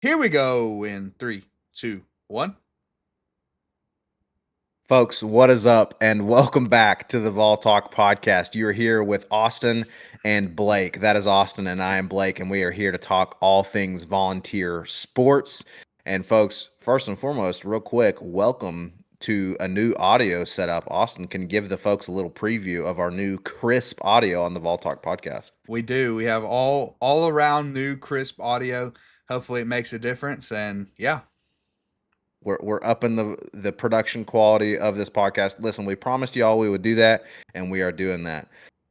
Here we go in three, two, one. Folks, what is up? And welcome back to the Vol Talk podcast. You are here with Austin and Blake. That is Austin, and I am Blake, and we are here to talk all things volunteer sports. And, folks, first and foremost, real quick, welcome to a new audio setup. Austin can give the folks a little preview of our new crisp audio on the Vol Talk podcast. We do. We have all around new crisp audio. Hopefully, it makes a difference. And yeah, We're upping the production quality of this podcast. Listen, we promised y'all we would do that, and we are doing that.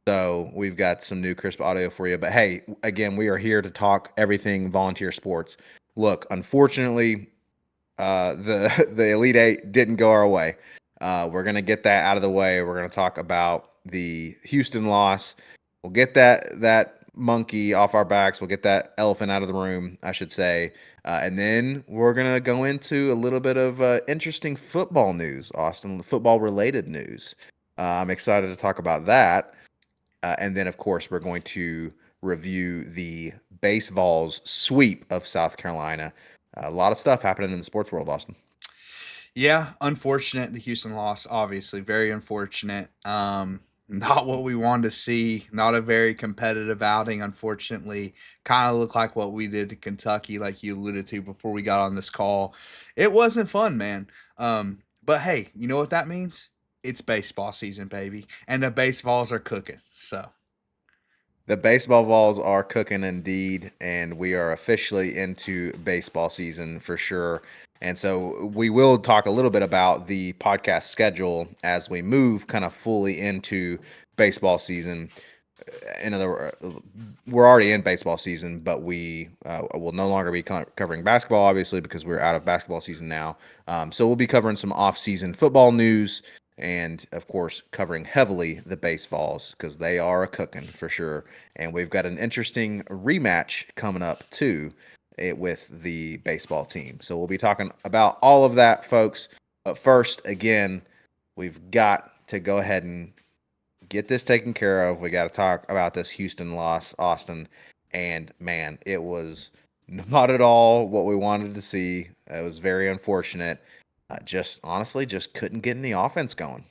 So we've got some new crisp audio for you. But hey, again, we are here to talk everything volunteer sports. Look, unfortunately, the Elite Eight didn't go our way. We're gonna get that out of the way. We're gonna talk about the Houston loss. We'll get that monkey off our backs. We'll get that elephant out of the room, I should say. And then we're gonna go into a little bit of interesting football news, Austin, football related news. I'm excited to talk about that. And then, of course, we're going to review the Vols sweep of South Carolina. A lot of stuff happening in the sports world, Austin. yeah. Unfortunate the Houston loss. Obviously, very unfortunate. Not what we wanted to see. Not a very competitive outing. Unfortunately, kind of looked like what we did to Kentucky, like you alluded to before we got on this call. It wasn't fun, man. But hey, you know what that means? It's baseball season, baby, and the baseballs are cooking. So The baseball balls are cooking indeed, and we are officially into baseball season for sure. And so we will talk a little bit about the podcast schedule as we move kind of fully into baseball season. In other words, we're already in baseball season, but we will no longer be covering basketball, obviously, because we're out of basketball season now. So we'll be covering some off-season football news, and of course, covering heavily the baseballs because they are a cooking for sure. And we've got an interesting rematch coming up too, with the baseball team. So we'll be talking about all of that, folks. But first, again, we've got to go ahead and get this taken care of. We got to talk about this Houston loss, Austin. And man, it was not at all what we wanted to see. It was very unfortunate. Just honestly, just couldn't get any offense going.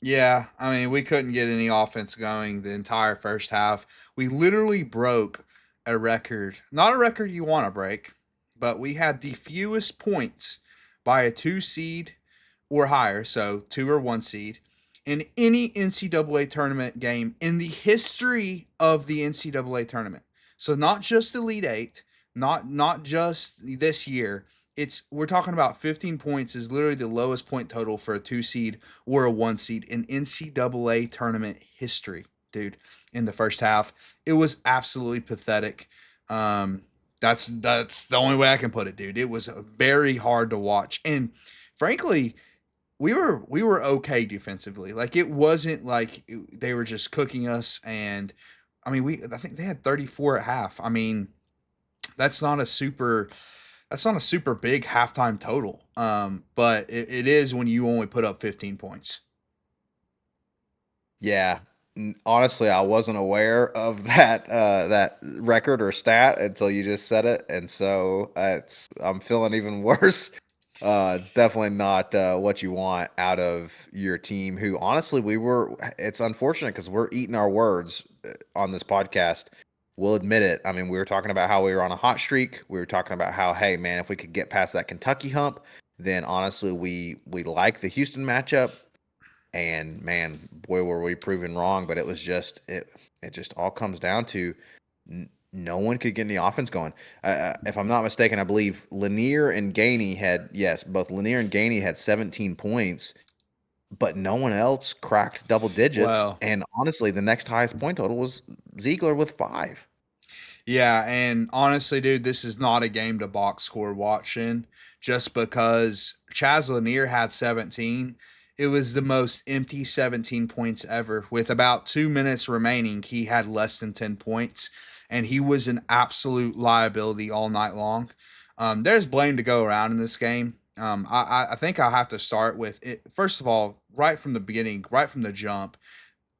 yeah, I mean, we couldn't get any offense going the entire first half. We literally broke a record, not a record you want to break, but we had the fewest points by a two seed or higher, so two or one seed, in any NCAA tournament game in the history of the NCAA tournament. So not just Elite Eight, not just this year. It's we're talking about 15 points is literally the lowest point total for a two seed or a one seed in NCAA tournament history, dude. In the first half, it was absolutely pathetic. Um, that's the only way I can put it, dude. It was very hard to watch, and frankly, we were okay defensively. Like it wasn't like they were just cooking us. And I mean, I think they had 34 at half. I mean, that's not a super that's not a super big halftime total. But it is when you only put up 15 points. Yeah. Honestly, I wasn't aware of that record or stat until you just said it, and so I'm feeling even worse. It's definitely not what you want out of your team. Who honestly, we were. It's unfortunate because we're eating our words on this podcast. We'll admit it. I mean, we were talking about how we were on a hot streak. We were talking about how, hey man, if we could get past that Kentucky hump, then honestly, we like the Houston matchup. And man, boy, were we proven wrong. But it was just it just all comes down to no one could get any offense going. If I'm not mistaken, I believe Lanier and Gainey had yes, both Lanier and Gainey had 17 points, but no one else cracked double digits. Well, And honestly, the next highest point total was Ziegler with 5. yeah, and honestly, dude, this is not a game to box score watching just because Chaz Lanier had 17. It was the most empty 17 points ever. With about 2 minutes remaining, he had less than 10 points, and he was an absolute liability all night long. There's blame to go around in this game. I think I'll have to start with it. First of all, right from the beginning, right from the jump,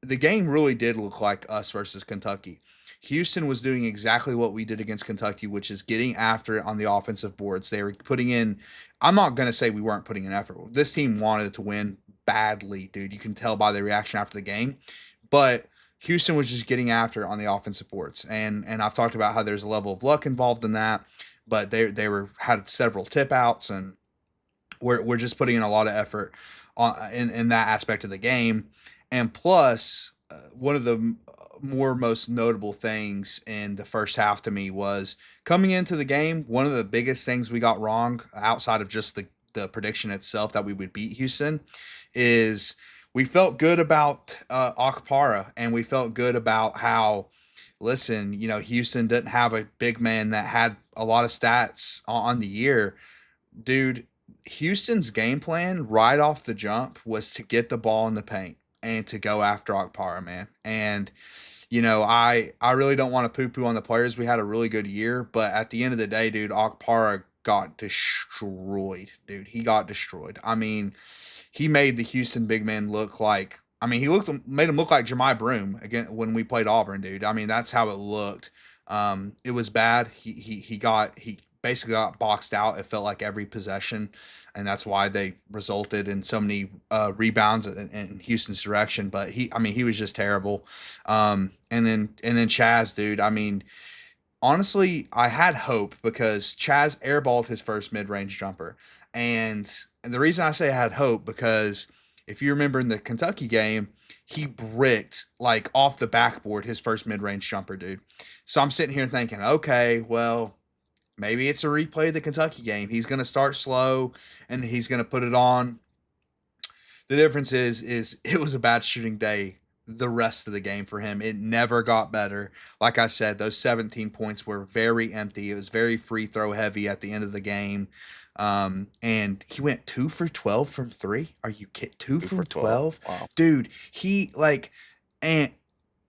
the game really did look like us versus Kentucky. Houston was doing exactly what we did against Kentucky, which is getting after it on the offensive boards. They were putting in, I'm not going to say we weren't putting in effort. This team wanted to win badly, dude. You can tell by the reaction after the game. But Houston was just getting after it on the offensive boards. And I've talked about how there's a level of luck involved in that, but they were had several tip outs, and we're just putting in a lot of effort on in that aspect of the game. And plus, one of the more most notable things in the first half to me was coming into the game. One of the biggest things we got wrong, outside of just the prediction itself that we would beat Houston, is we felt good about Akpara, and we felt good about how, listen, Houston didn't have a big man that had a lot of stats on the year, dude. Houston's game plan right off the jump was to get the ball in the paint and to go after Akpara, man. And I really don't want to poo poo on the players. We had a really good year, but at the end of the day, dude, Akpara got destroyed, dude. He got destroyed. I mean, he made the Houston big man look like. I mean, made him look like Jemai Broom again when we played Auburn, dude. I mean, that's how it looked. It was bad. He basically got boxed out. It felt like every possession, and that's why they resulted in so many rebounds in Houston's direction. But I mean, he was just terrible. And then Chaz, dude. I mean, honestly, I had hope because Chaz airballed his first mid-range jumper, and the reason I say I had hope because if you remember in the Kentucky game, he bricked like off the backboard his first mid-range jumper, dude. So I'm sitting here thinking, okay, well, maybe it's a replay of the Kentucky game. He's going to start slow and he's going to put it on. The difference is it was a bad shooting day the rest of the game for him. It never got better. Like I said, those 17 points were very empty. It was very free throw heavy at the end of the game. And he went 2 for 12 from three. Are you kidding? 2 2 from for 12. 12? Wow. Dude, he like, and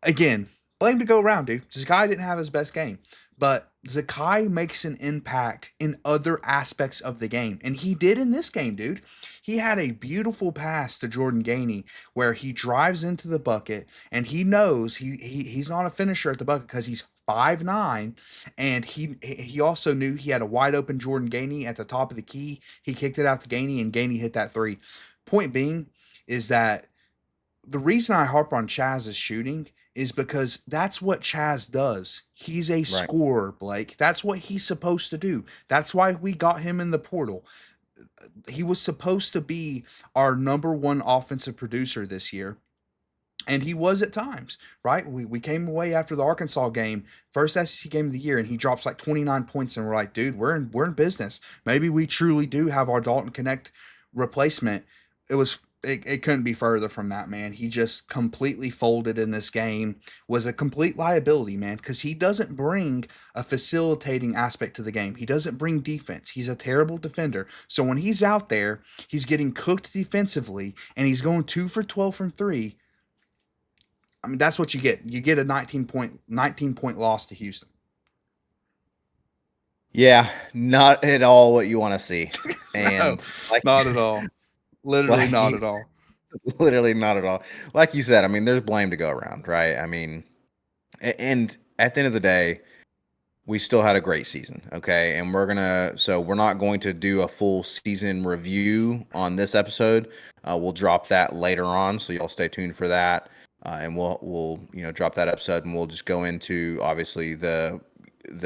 again, blame to go around, dude. Zakai didn't have his best game, but Zakai makes an impact in other aspects of the game, and he did in this game, dude. He had a beautiful pass to Jordan Gainey where he drives into the bucket, and he knows he's not a finisher at the bucket because he's 5'9", and he also knew he had a wide open Jordan Gainey at the top of the key. He kicked it out to Gainey, and Gainey hit that three. Point being is that the reason I harp on Chaz's shooting is because that's what Chaz does. He's a Right. scorer, Blake. That's what he's supposed to do. That's why we got him in the portal. He was supposed to be our number one offensive producer this year. And he was at times, right? We came away after the Arkansas game, first SEC game of the year, and he drops like 29 points, and we're like, dude, we're in business. Maybe we truly do have our Dalton Connect replacement. It couldn't be further from that, man. He just completely folded in this game, was a complete liability, man, because he doesn't bring a facilitating aspect to the game. He doesn't bring defense. He's a terrible defender. So when he's out there, he's getting cooked defensively, and he's going 2 for 12 from three. I mean, that's what you get. You get a 19 point loss to Houston. Yeah, not at all what you want to see. No, And like not at all. Literally like not you at all. literally not at all. Like you said, I mean, there's blame to go around, right? I mean, and at the end of the day, we still had a great season, okay? And we're not going to do a full season review on this episode. We'll drop that later on, so y'all stay tuned for that. And we'll drop that episode, and we'll just go into obviously the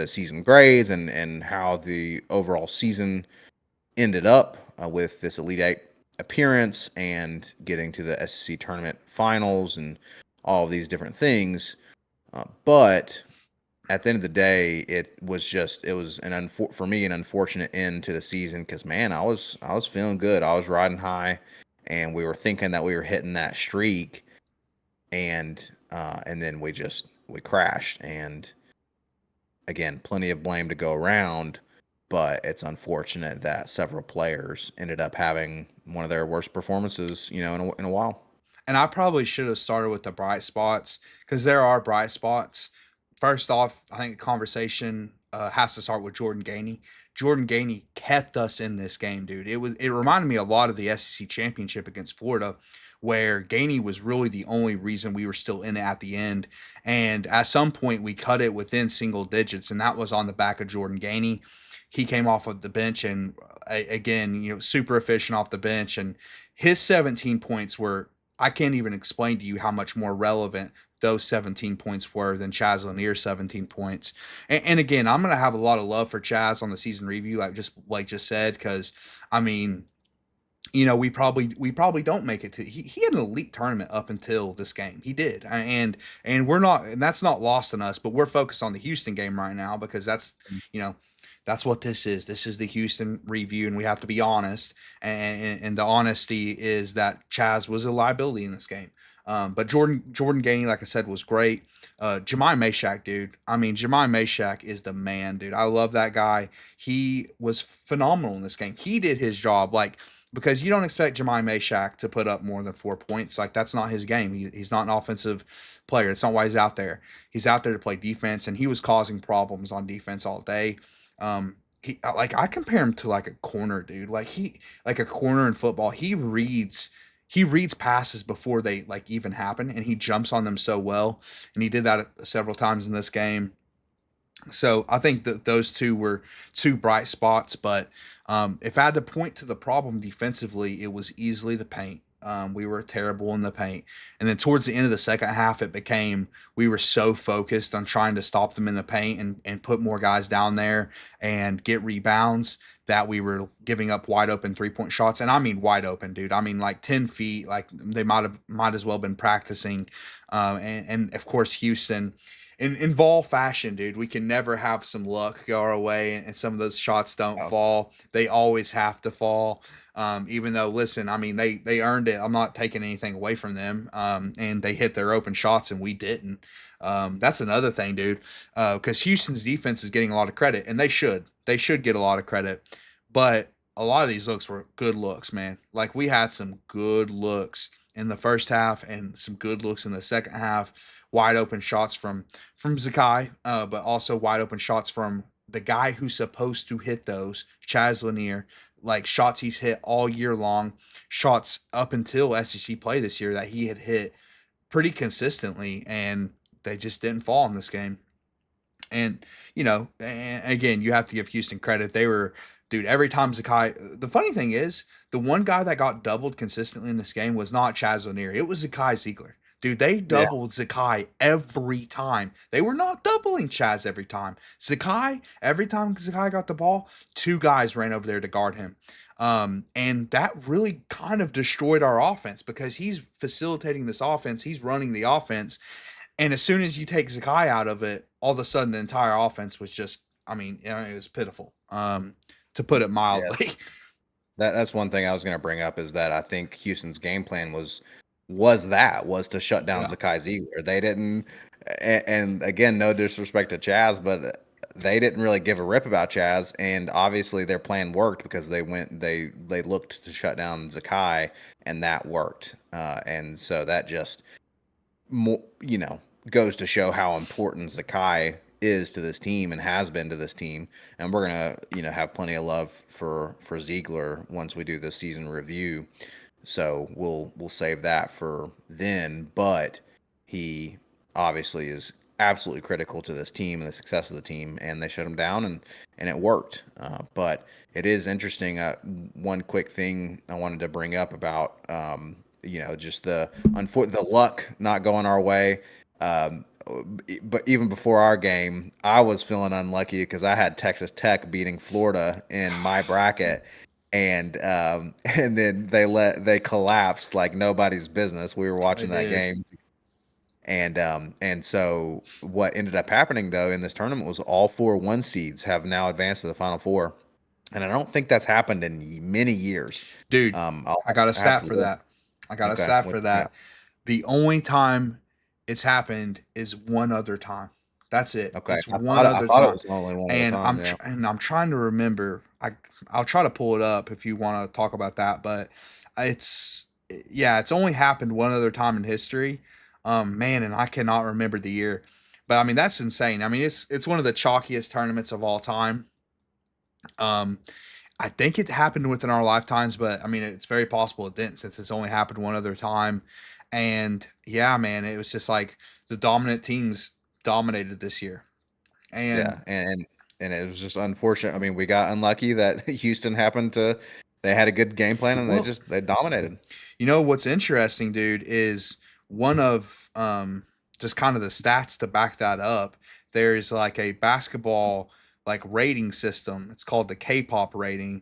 season grades and how the overall season ended up with this Elite Eight appearance and getting to the SEC tournament finals and all of these different things. But at the end of the day, it was for me an unfortunate end to the season because man, I was feeling good. I was riding high, and we were thinking that we were hitting that streak, and then we crashed. And again, plenty of blame to go around, but it's unfortunate that several players ended up having one of their worst performances, in a while. And I probably should have started with the bright spots because there are bright spots. First off, I think the conversation has to start with Jordan Gainey. Jordan Gainey kept us in this game, dude. It reminded me a lot of the SEC championship against Florida, where Gainey was really the only reason we were still in it at the end. And at some point, we cut it within single digits, and that was on the back of Jordan Gainey. He came off of the bench and again, super efficient off the bench, and his 17 points were. I can't even explain to you how much more relevant those 17 points were than Chaz Lanier's 17 points. And again, I'm gonna have a lot of love for Chaz on the season review, like just said, because I mean, we probably don't make it to. He had an elite tournament up until this game. He did, and we're not, and that's not lost on us. But we're focused on the Houston game right now because you know that's what this is. This is the Houston review, and we have to be honest. And the honesty is that Chaz was a liability in this game. But Jordan Gainey, like I said, was great. Jemai Meshack, dude. I mean, Jemai Meshack is the man, dude. I love that guy. He was phenomenal in this game. He did his job, like because you don't expect Jemai Meshack to put up more than 4 points. Like that's not his game. He's not an offensive player. That's not why he's out there. He's out there to play defense, and he was causing problems on defense all day. I compare him to like a corner, dude. Like a corner in football. He reads passes before they like even happen, and he jumps on them so well. And he did that several times in this game. So I think that those two were two bright spots. But if I had to point to the problem defensively, it was easily the paint. We were terrible in the paint. And then towards the end of the second half, it became we were so focused on trying to stop them in the paint and put more guys down there and get rebounds that we were giving up wide open 3-point shots. And I mean wide open, dude. I mean like 10 feet, like they might as well been practicing. And of course, Houston. In Vol fashion, dude, we can never have some luck go our way and some of those shots don't Oh, fall. They always have to fall. Even though, listen, I mean, they earned it. I'm not taking anything away from them. And they hit their open shots and we didn't. That's another thing, dude. Because Houston's defense is getting a lot of credit, and they should. They should get a lot of credit. But a lot of these looks were good looks, man. Like we had some good looks in the first half and some good looks in the second half. Wide open shots from Zakai, but also wide open shots from the guy who's supposed to hit those, Chaz Lanier. Like shots he's hit all year long, shots up until SEC play this year that he had hit pretty consistently, and they just didn't fall in this game. And and again, you have to give Houston credit. They were, dude. Every time Zakai, the funny thing is, the one guy that got doubled consistently in this game was not Chaz Lanier. It was Zakai Ziegler. Dude, they yeah. doubled Zakai every time. They were not doubling Chaz every time. Zakai, every time Zakai got the ball, two guys ran over there to guard him. And that really kind of destroyed our offense because he's facilitating this offense. He's running the offense. And as soon as you take Zakai out of it, all of a sudden the entire offense was just, I mean, it was pitiful, to put it Yeah. mildly. That's one thing I was going to bring up is that I think Houston's game plan was to shut down Yeah, Zakai Ziegler. They didn't, and again, no disrespect to Chaz, but they didn't really give a rip about Chaz. And obviously, their plan worked because they looked to shut down Zakai, and that worked. And so that just goes to show how important Zakai is to this team and has been to this team. And we're gonna, have plenty of love for Ziegler once we do the season review. So we'll save that for then. But he obviously is absolutely critical to this team and the success of the team. And they shut him down, and it worked. But it is interesting. One quick thing I wanted to bring up about just the luck not going our way. Um, but even before our game, I was feeling unlucky because I had Texas Tech beating Florida in my bracket, and and then they collapsed like nobody's business. We were they watching that did. game, and so what ended up happening though in this tournament was all four one seeds have now advanced to the Final Four, and I don't think that's happened in many years. Dude, I'll I got a I have stat to for look. that. I got a Okay, stat what for you got? that. The only time it's happened is one other time. That's it. Okay, It's I one thought I other thought it time. was only one other And time. Yeah. I'm trying to remember. I'll try to pull it up if you want to talk about that, but it's yeah, it's only happened one other time in history. Man, and I cannot remember the year. But I mean, that's insane. I mean, it's one of the chalkiest tournaments of all time. Um I think it happened within our lifetimes, but I mean, it's very possible it didn't since it's only happened one other time. And yeah, man, it was just like the dominant teams dominated this year. And Yeah, and it was just unfortunate. I mean, we got unlucky that Houston happened to they had a good game plan and well, they dominated. you know what's interesting, dude, is one of just kind of the stats to back that up. There's like a basketball like rating system. It's called the K-pop rating,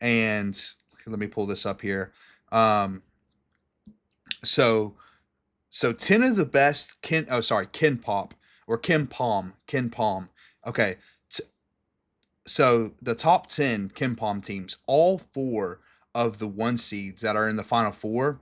and let me pull this up here. Um, so so 10 of the best Ken Pop or Ken Palm. Okay, so the top 10 Ken Palm teams, all four of the one seeds that are in the final four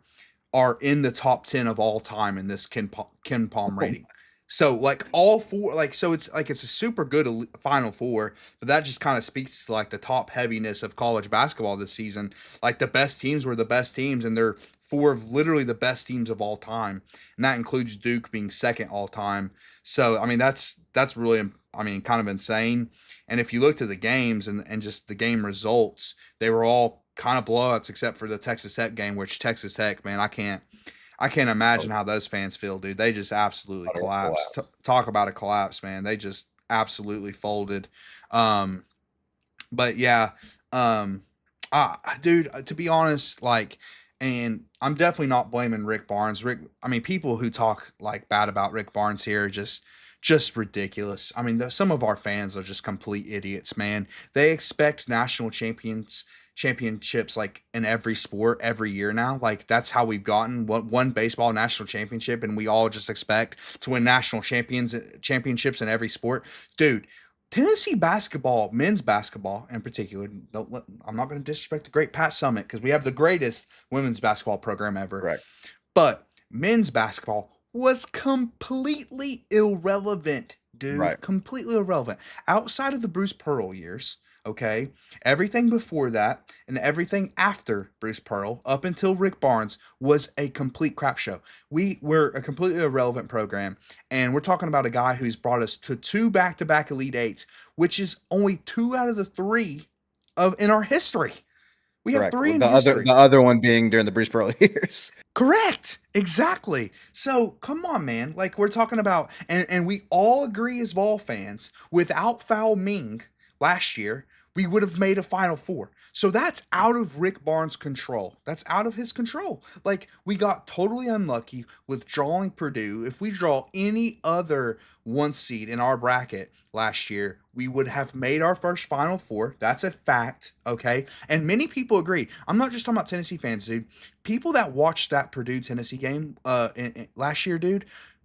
are in the top 10 of all time in this Ken Palm Oh, rating. So like all four, like so it's a super good final four, but that just kind of speaks to like the top heaviness of college basketball this season. Like the best teams were the best teams, and they're four of literally the best teams of all time, and that includes Duke being second all time. So I mean that's really, I mean, kind of insane. And if you looked at the games and just the game results, they were all kind of blowouts except for the Texas Tech game, which Texas Tech, man, I can't imagine how those fans feel, dude. They just absolutely utter collapsed. collapse. Talk about a collapse, man. They just absolutely folded. Um, but yeah, um, dude, to be honest, like, and I'm definitely not blaming Rick Barnes. I mean, people who talk like bad about Rick Barnes here are just ridiculous. I mean, some of our fans are just complete idiots, man. They expect national championships like in every sport every year now. Like that's how we've gotten one baseball national championship, and we all just expect to win national championships in every sport, dude. Tennessee basketball, men's basketball in particular, I'm not going to disrespect the great Pat Summitt because we have the greatest women's basketball program ever. Correct. But men's basketball was completely irrelevant, Right. dude. Completely irrelevant. Outside of the Bruce Pearl years, okay? Everything before that and everything after Bruce Pearl, up until Rick Barnes, was a complete crap show. We were a completely irrelevant program. And we're talking about a guy who's brought us to two back to back Elite Eights, which is only two out of the three of in our history. We have Correct. three in The history. other one being during the Bruce Pearl years. Correct. Exactly. So come on, man. Like we're talking about, and we all agree as Vol fans, without Foul Ming last year, we would have made a Final Four. So that's out of Rick Barnes' control. That's out of his control. Like we got totally unlucky with drawing Purdue. If we draw any other one seed in our bracket last year, we would have made our first Final Four. That's a fact. Okay. And many people agree. I'm not just talking about Tennessee fans, dude. People that watched that Purdue Tennessee game last year, dude,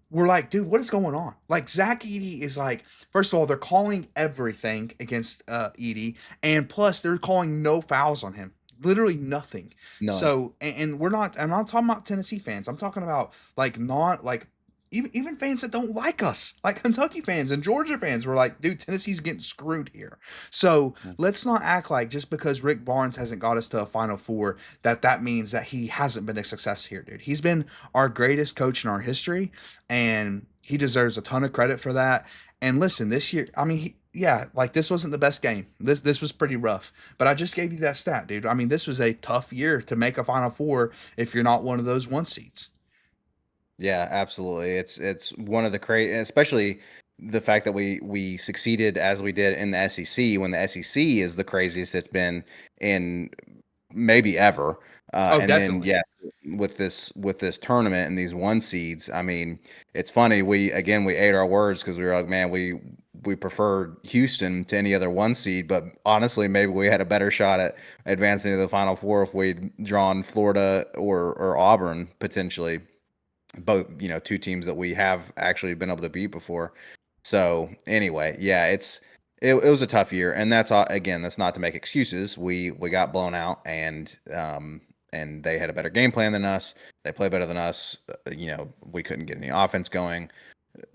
were like, dude, what is going on? Like Zach Edey is like, first of all, they're calling everything against Edey, and plus they're calling no fouls on him. Literally nothing. None. So, and we're not. I'm not talking about Tennessee fans. I'm talking about like not like even fans that don't like us, like Kentucky fans and Georgia fans, were like, dude, Tennessee's getting screwed here. So let's not act like just because Rick Barnes hasn't got us to a Final Four that means that he hasn't been a success here, dude. He's been our greatest coach in our history, and he deserves a ton of credit for that. And listen, this year, I mean, yeah, like this wasn't the best game. This was pretty rough, but I just gave you that stat, dude. I mean, this was a tough year to make a Final Four if you're not one of those one seeds. Yeah, absolutely. It's one of the crazy, especially the fact that we succeeded as we did in the SEC when the SEC is the craziest it's been in maybe ever. Oh, And then definitely. yes, with this tournament and these one seeds, I mean, it's funny. We ate our words because we were like, man, we prefer Houston to any other one seed, but honestly, maybe we had a better shot at advancing to the Final Four if we'd drawn Florida or Auburn potentially, both two teams that we have actually been able to beat before. So anyway, yeah, it was a tough year, and again, that's not to make excuses. We got blown out, and they had a better game plan than us. They play better than us. We couldn't get any offense going,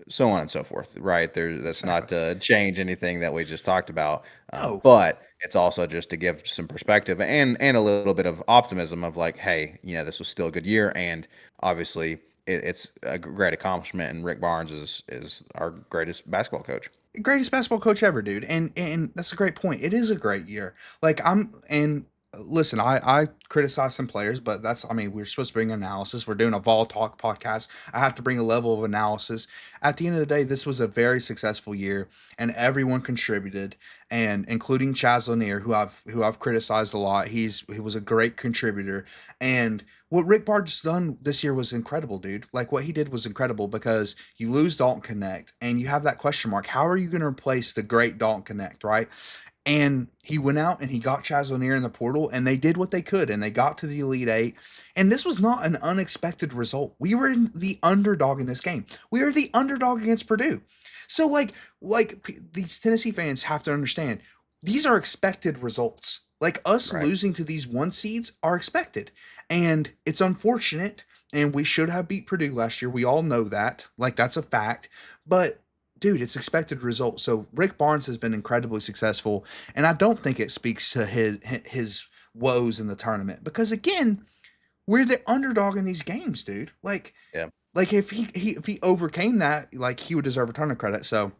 so on and so forth. Right there, that's not Exactly. to change anything that we just talked about, No. but it's also just to give some perspective and a little bit of optimism of like, hey, this was still a good year, and obviously it's a great accomplishment, and Rick Barnes is our greatest basketball coach. greatest basketball coach ever, dude. And that's a great point. It is a great year. Like I'm and listen, I criticize some players, but that's I mean, we're supposed to bring analysis. We're doing a Vol Talk podcast. I have to bring a level of analysis. At the end of the day, this was a very successful year, and everyone contributed, and including Chaz Lanier, who I've criticized a lot. He was a great contributor, and what Rick Barnes done this year was incredible, dude. Like what he did was incredible because you lose Dalton Connect and you have that question mark. How are you going to replace the great Dalton Connect, right? And he went out and he got Chaz O'Neal in the portal, and they did what they could, and they got to the Elite Eight. And this was not an unexpected result. We were in the underdog in this game. We were the underdog against Purdue. So these Tennessee fans have to understand these are expected results. Like us Right. losing to these one seeds are expected, and it's unfortunate. And we should have beat Purdue last year. We all know that. Like that's a fact. But dude, it's expected results. So Rick Barnes has been incredibly successful, and I don't think it speaks to his woes in the tournament because again, we're the underdog in these games, dude. Yeah. Like if he overcame that, like he would deserve a ton of credit. So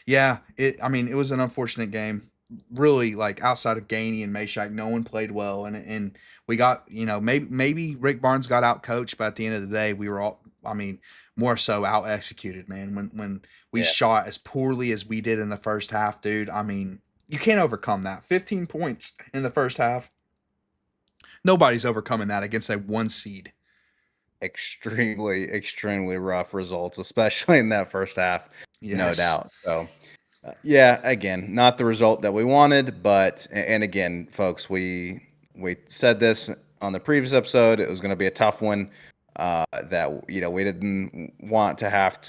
yeah, I mean it was an unfortunate game. Really, like outside of Gainey and Meshack, no one played well, and we got maybe Rick Barnes got out coached, but at the end of the day, we were all I mean more so out executed, man. When we Yeah. shot as poorly as we did in the first half, dude. I mean you can't overcome that. 15 points in the first half. Nobody's overcoming that against a one seed. Extremely, extremely rough results, especially in that first half, no Yes. doubt. So, yeah, again, not the result that we wanted, but and again, folks, we said this on the previous episode. It was going to be a tough one. That we didn't want to have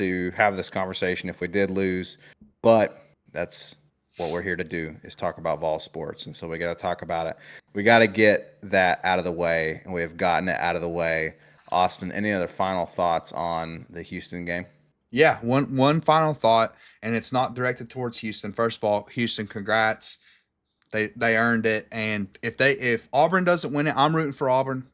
this conversation if we did lose, but that's what we're here to do is talk about Vol sports, and so we got to talk about it. We got to get that out of the way, and we have gotten it out of the way. Austin, any other final thoughts on the Houston game? Yeah, one final thought, and it's not directed towards Houston. First of all, Houston, congrats. They earned it, and if Auburn doesn't win it, I'm rooting for Auburn.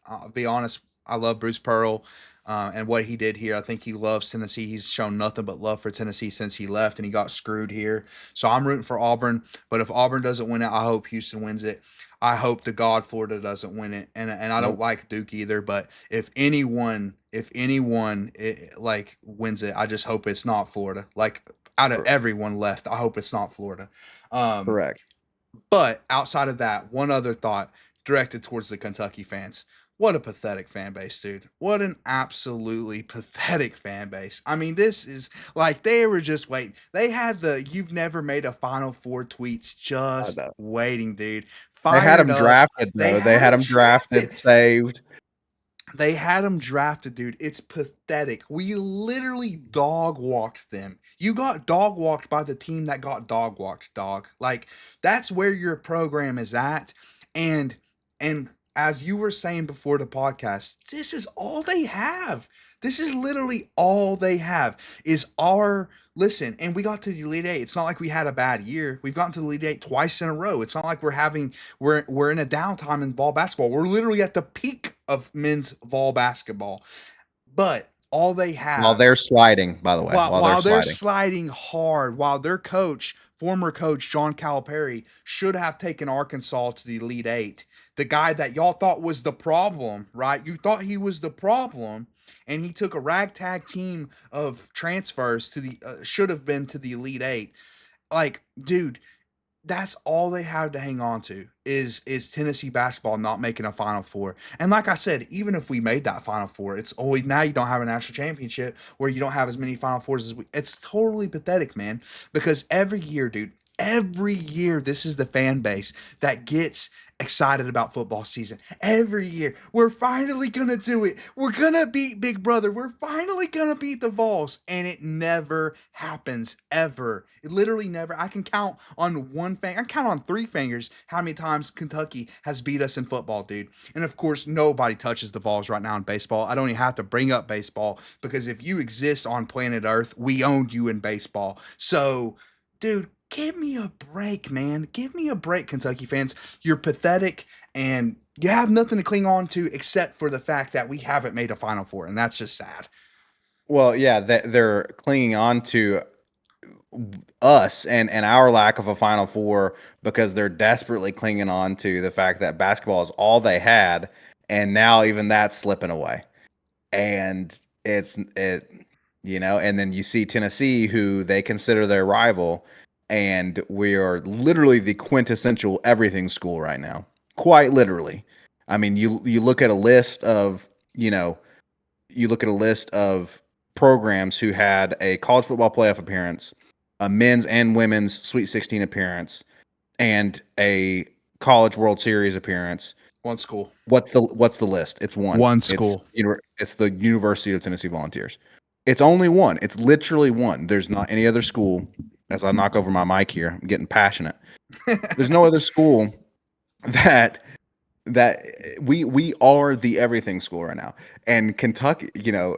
I'll be honest, I love Bruce Pearl and what he did here. I think he loves Tennessee. He's shown nothing but love for Tennessee since he left, and he got screwed here. So I'm rooting for Auburn. But if Auburn doesn't win it, I hope Houston wins it. I hope to God Florida doesn't win it, and I don't Nope. like Duke either. But if anyone like wins it, I just hope it's not Florida. Like out of Cor- everyone left, I hope it's not Florida. Um, Correct. but outside of that, one other thought directed towards the Kentucky fans. What a pathetic fan base, dude. What an absolutely pathetic fan base. I mean, this is like they were just waiting. They had the "You've never made a Final Four" tweets I just know. waiting, dude. They had Fired him up. drafted, They though. They had had them him drafted, drafted. saved. They had them drafted, dude. It's pathetic. We literally dog walked them. You got dog walked by the team that got dog walked, dog. Like that's where your program is at. And and as you were saying before the podcast, this is all they have. This is literally all they have is our listen. And we got to the Elite Eight. It's not like we had a bad year. We've gotten to the Elite Eight twice in a row. It's not like we're in a downtime in ball basketball. We're literally at the peak of men's ball basketball. But all they While have they're sliding, by the way, while they're while they're sliding. sliding hard, while their coach, former coach John Calipari, should have taken Arkansas to the Elite Eight. The guy that y'all thought was the problem, right? You thought he was the problem, and he took a ragtag team of transfers to the should have been to the Elite Eight. Like, dude, that's all they have to hang on to is Tennessee basketball not making a Final Four. And like I said, even if we made that Final Four, it's always now you don't have a national championship where you don't have as many Final Fours as we. It's totally pathetic, man. Because every year, dude, every year this is the fan base that gets excited about football season. Every year, we're finally gonna do it. We're gonna beat Big Brother. We're finally gonna beat the Vols, and it never happens ever. It literally never. I can count on one finger. I can count on three fingers how many times Kentucky has beat us in football, dude. And of course, nobody touches the Vols right now in baseball. I don't even have to bring up baseball because if you exist on planet Earth, we owned you in baseball. So, dude, give me a break, man. Give me a break, Kentucky fans. You're pathetic and you have nothing to cling on to except for the fact that we haven't made a Final Four, and that's just sad. Well, yeah, they're clinging on to us and our lack of a Final Four because they're desperately clinging on to the fact that basketball is all they had, and now even that's slipping away. And and then you see Tennessee, who they consider their rival, and we are literally the quintessential everything school right now, quite literally. I mean, you look at a list of you know you look at a list of programs who had a college football playoff appearance, a men's and women's Sweet 16 appearance, and a college World Series appearance. One school. What's the list? It's one. One It's school. it's the University of Tennessee Volunteers. It's only one. It's literally one. There's not any other school. As I knock over my mic here, I'm getting passionate. There's no other school that that we are the everything school right now. And Kentucky,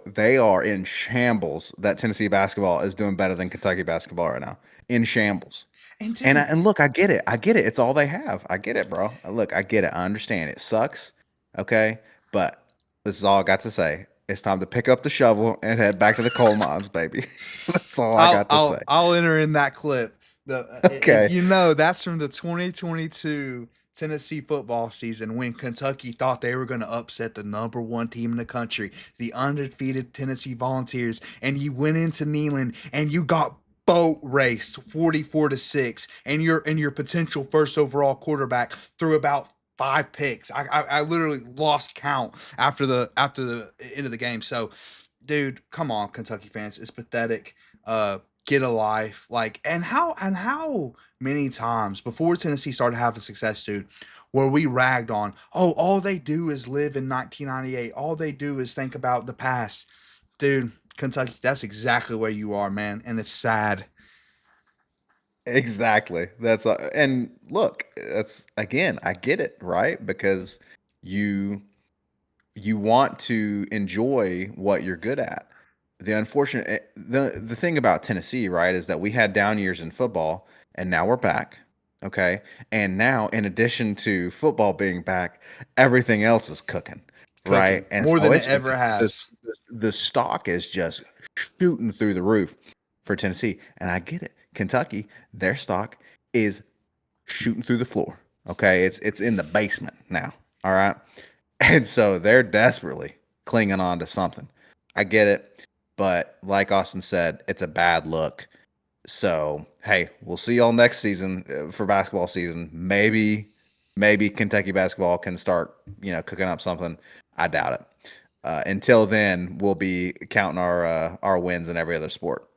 they are in shambles. That Tennessee basketball is doing better than Kentucky basketball right now. In shambles. And And dude, and look, I get it. I get it. It's all they have. I get it, bro. Look, I get it. I understand. It sucks. Okay, but this is all I got to say. It's time to pick up the shovel and head back to the coal mines, baby. That's all I I'll got to say. I'll I'll enter in that clip. If Okay. you know, that's from the 2022 Tennessee football season when Kentucky thought they were going to upset the number one team in the country, the undefeated Tennessee Volunteers, and you went into Neyland and you got boat raced 44-6, and your potential first overall quarterback threw about five picks. I literally lost count after the end of the game. So, dude, come on, Kentucky fans, it's pathetic. Get a life. Like, and how many times before Tennessee started having success, dude, where we ragged on, oh, all they do is live in 1998. All they do is think about the past. Dude, Kentucky, that's exactly where you are, man, and it's sad. Exactly. And look, that's again, I get it, right? Because you you want to enjoy what you're good at. The thing about Tennessee, right, is that we had down years in football and now we're back. Okay? And now in addition to football being back, everything else is cooking, right? Cooking And more so than it it's ever this has. the stock is just shooting through the roof for Tennessee. And I get it. Kentucky, their stock is shooting through the floor. Okay? It's in the basement now. All right? And so they're desperately clinging on to something. I get it, but like Austin said, it's a bad look. So, hey, we'll see y'all next season for basketball season. Maybe Kentucky basketball can start, cooking up something. I doubt it. Until then, we'll be counting our wins in every other sport.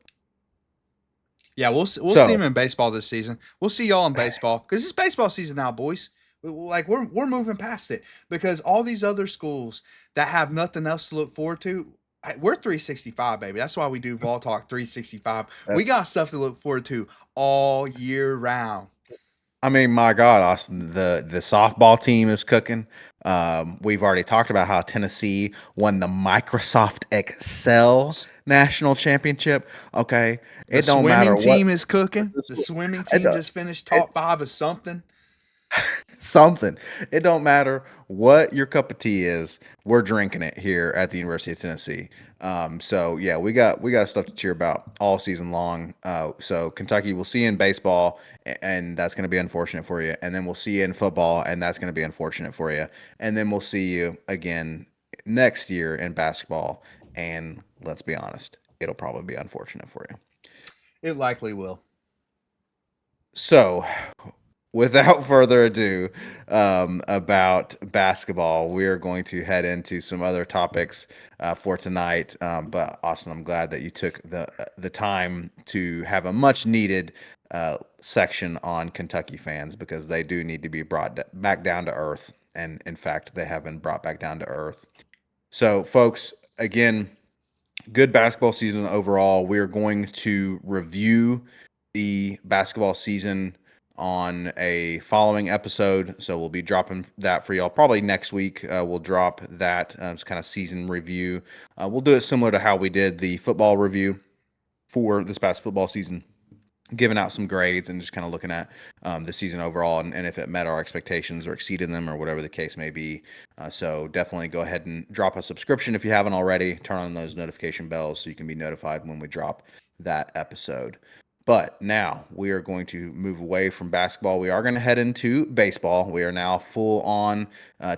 Yeah, we'll see So, him in baseball this season. We'll see y'all in baseball because it's baseball season now, boys. Like we're moving past it because all these other schools that have nothing else to look forward to, we're 365, baby. That's why we do Vol Talk 365. We that's got stuff to look forward to all year round. I mean, my God, Austin, the softball team is cooking. We've already talked about how Tennessee won the Microsoft Excel S- National Championship. Okay, The it don't matter swimming what team is cooking. this, The swimming it, team just finished it, top five of something. something. It don't matter what your cup of tea is. We're drinking it here at the University of Tennessee. So yeah, we got stuff to cheer about all season long. So Kentucky, we'll see you in baseball, and that's going to be unfortunate for you. And then we'll see you in football, and that's going to be unfortunate for you. And then we'll see you again next year in basketball. And let's be honest, it'll probably be unfortunate for you. It likely will. So, without further ado, about basketball, we are going to head into some other topics for tonight. But Austin, I'm glad that you took the time to have a much needed section on Kentucky fans because they do need to be brought back down to earth, and in fact, they have been brought back down to earth. So, folks, again, good basketball season overall. We're going to review the basketball season on a following episode. So we'll be dropping that for y'all probably next week. We'll drop that kind of season review. We'll do it similar to how we did the football review for this past football season, giving out some grades and just kind of looking at the season overall and if it met our expectations or exceeded them or whatever the case may be. So definitely go ahead and drop a subscription if you haven't already. Turn on those notification bells so you can be notified when we drop that episode. But now we are going to move away from basketball. We are going to head into baseball. We are now full on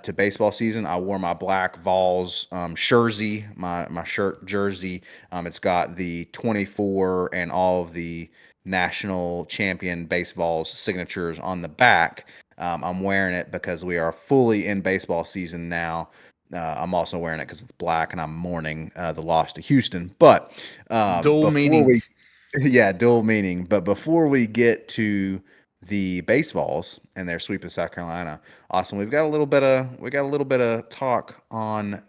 to baseball season. I wore my black Vols jersey, my shirt jersey. It's got the 24 and all of the national champion baseballs signatures on the back. I'm wearing it because we are fully in baseball season now. I'm also wearing it because it's black and I'm mourning the loss to Houston. But Dual before meaning. we yeah, dual meaning. But before we get to the baseballs and their sweep of South Carolina, Austin, we got a little bit of talk on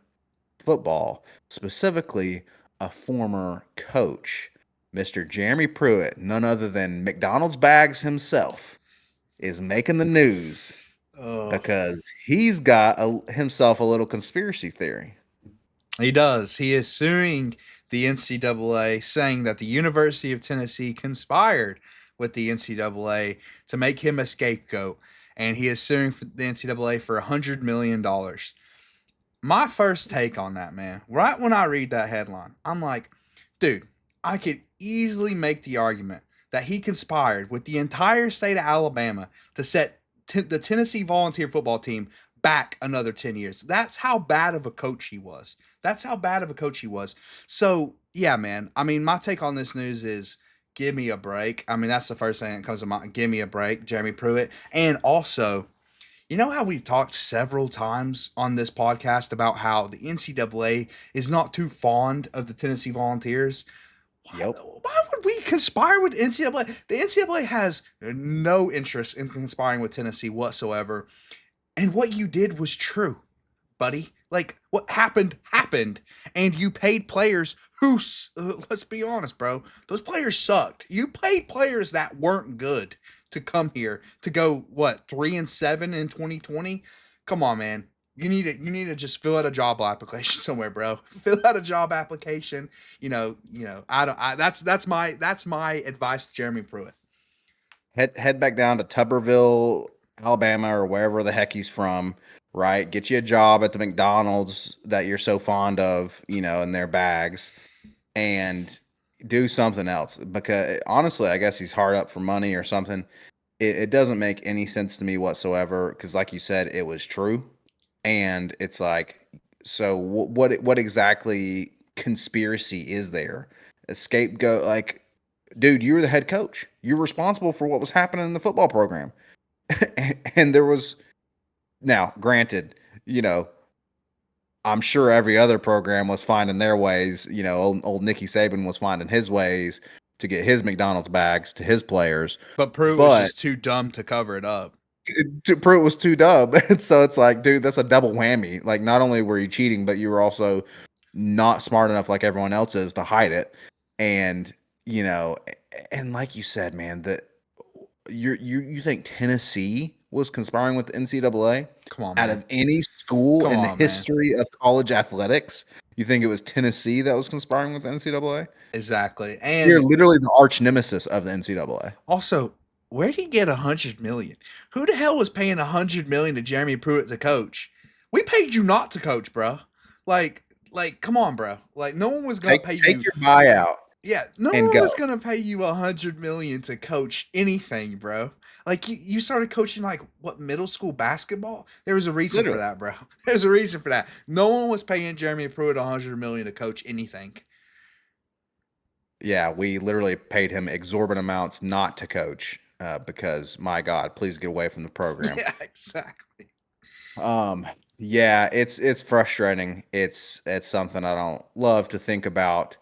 football, specifically a former coach, Mr. Jeremy Pruitt, none other than McDonald's bags himself, is making the news Oh, because he's got himself a little conspiracy theory. he does. He is suing the NCAA, saying that the University of Tennessee conspired with the NCAA to make him a scapegoat, and he is suing the NCAA for $100 million. My first take on that, man, right when I read that headline, I'm like, dude, I could easily make the argument that he conspired with the entire state of Alabama to set the Tennessee volunteer football team back another 10 years. That's how bad of a coach he was. That's how bad of a coach he was. So, yeah, man. I mean, my take on this news is give me a break. I mean, that's the first thing that comes to mind. Give me a break, Jeremy Pruitt. And also, you know how we've talked several times on this podcast about how the NCAA is not too fond of the Tennessee Volunteers? Yep. Why would we conspire with NCAA? The NCAA has no interest in conspiring with Tennessee whatsoever. And what you did was true, buddy. Like what happened, and you paid players who, let's be honest, bro, those players sucked. You paid players that weren't good to come here to go what 3-7 in 2020. Come on, man. You need to just fill out a job application somewhere, bro. Fill out a job application. I don't. That's my advice to Jeremy Pruitt. Head back down to Tuberville, Alabama, or wherever the heck he's from, right? Get you a job at the McDonald's that you're so fond of, in their bags, and do something else. Because honestly, I guess he's hard up for money or something. It doesn't make any sense to me whatsoever. Because, like you said, it was true, and it's like, so what exactly conspiracy is there? A scapegoat, like, dude, you were the head coach. You're responsible for what was happening in the football program. And there was, now, granted, you know, I'm sure every other program was finding their ways. Old Nicky Saban was finding his ways to get his McDonald's bags to his players, But Pruitt was but just too dumb to cover it up. Pruitt was too dumb. And so it's like, dude, that's a double whammy. Like, not only were you cheating, but you were also not smart enough, like everyone else is, to hide it. And you know, and like you said, man, that you think Tennessee was conspiring with the NCAA Come on, out man. of any school Come in the on, man. history of college athletics? You think it was Tennessee that was conspiring with the NCAA? Exactly. You're And literally the arch nemesis of the NCAA. also, where did he get 100 million? Who the hell was paying 100 million to Jeremy Pruitt to coach? We paid you not to coach, bro. Like, come on, bro. Like, no one was gonna Take pay take you. your buyout Yeah, no and one go. was gonna pay you 100 million to coach anything, bro. Like you started coaching like what middle school basketball? There was a reason for Literally. that, bro. There's a reason for that. No one was paying Jeremy Pruitt 100 million to coach anything. Yeah, we literally paid him exorbitant amounts not to coach because, my God, please get away from the program. Yeah, exactly. Um, yeah, it's frustrating. It's something I don't love to think about,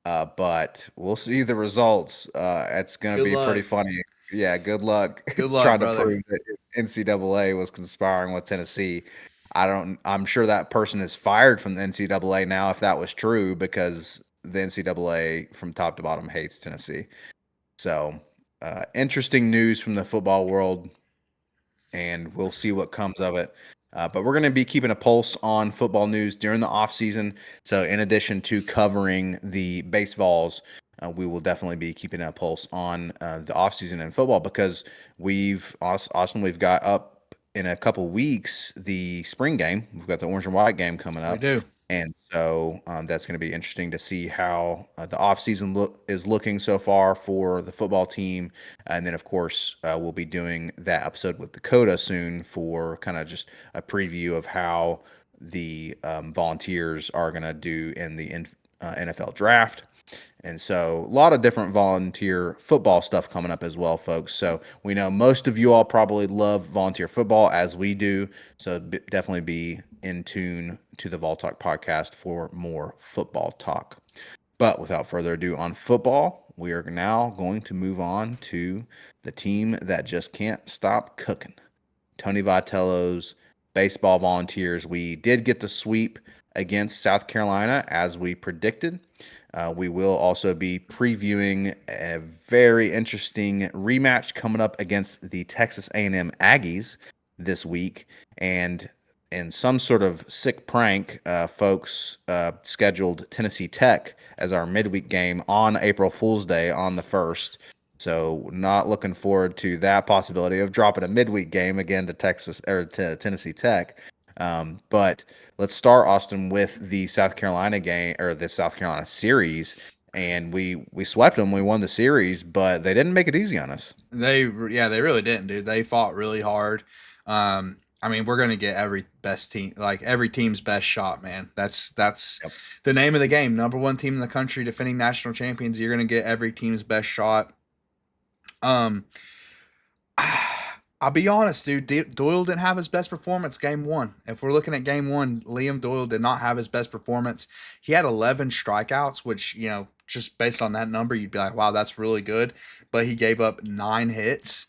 but we'll see the results. It's gonna Good be pretty luck. funny. Yeah, good luck Good luck, trying to brother. prove that NCAA was conspiring with Tennessee. I'm sure that person is fired from the NCAA now if that was true because the NCAA from top to bottom hates Tennessee. So, interesting news from the football world, and we'll see what comes of it. But we're going to be keeping a pulse on football news during the off season. So, in addition to covering the baseballs, we will definitely be keeping a pulse on the off season in football because we've got up in a couple weeks the spring game. We've got the orange and white game coming We up, do. And so that's going to be interesting to see how the offseason is looking so far for the football team. And then, of course, we'll be doing that episode with Dakota soon for kind of just a preview of how the Volunteers are going to do in the NFL draft. And so, a lot of different volunteer football stuff coming up as well, folks. So, we know most of you all probably love volunteer football as we do. So, definitely be in tune to the Vol Talk podcast for more football talk. But without further ado on football, we are now going to move on to the team that just can't stop cooking. Tony Vitello's baseball Volunteers. We did get the sweep against South Carolina as we predicted. We will also be previewing a very interesting rematch coming up against the Texas A&M Aggies this week, and in some sort of sick prank, folks scheduled Tennessee Tech as our midweek game on April Fool's Day on the 1st. So not looking forward to that possibility of dropping a midweek game again to Texas or to Tennessee Tech. But let's start, Austin, with the South Carolina game or the South Carolina series. And we swept them. We won the series, but they didn't make it easy on us. They really didn't, dude. They fought really hard. I mean, we're gonna get every best team, like every team's best shot, man. That's Yep. the name of the game. Number one team in the country, defending national champions. You're gonna get every team's best shot. Um, I'll be honest, dude. Doyle didn't have his best performance game one. If we're looking at game one, Liam Doyle did not have his best performance. He had 11 strikeouts, which, just based on that number, you'd be like, wow, that's really good. But he gave up 9 hits.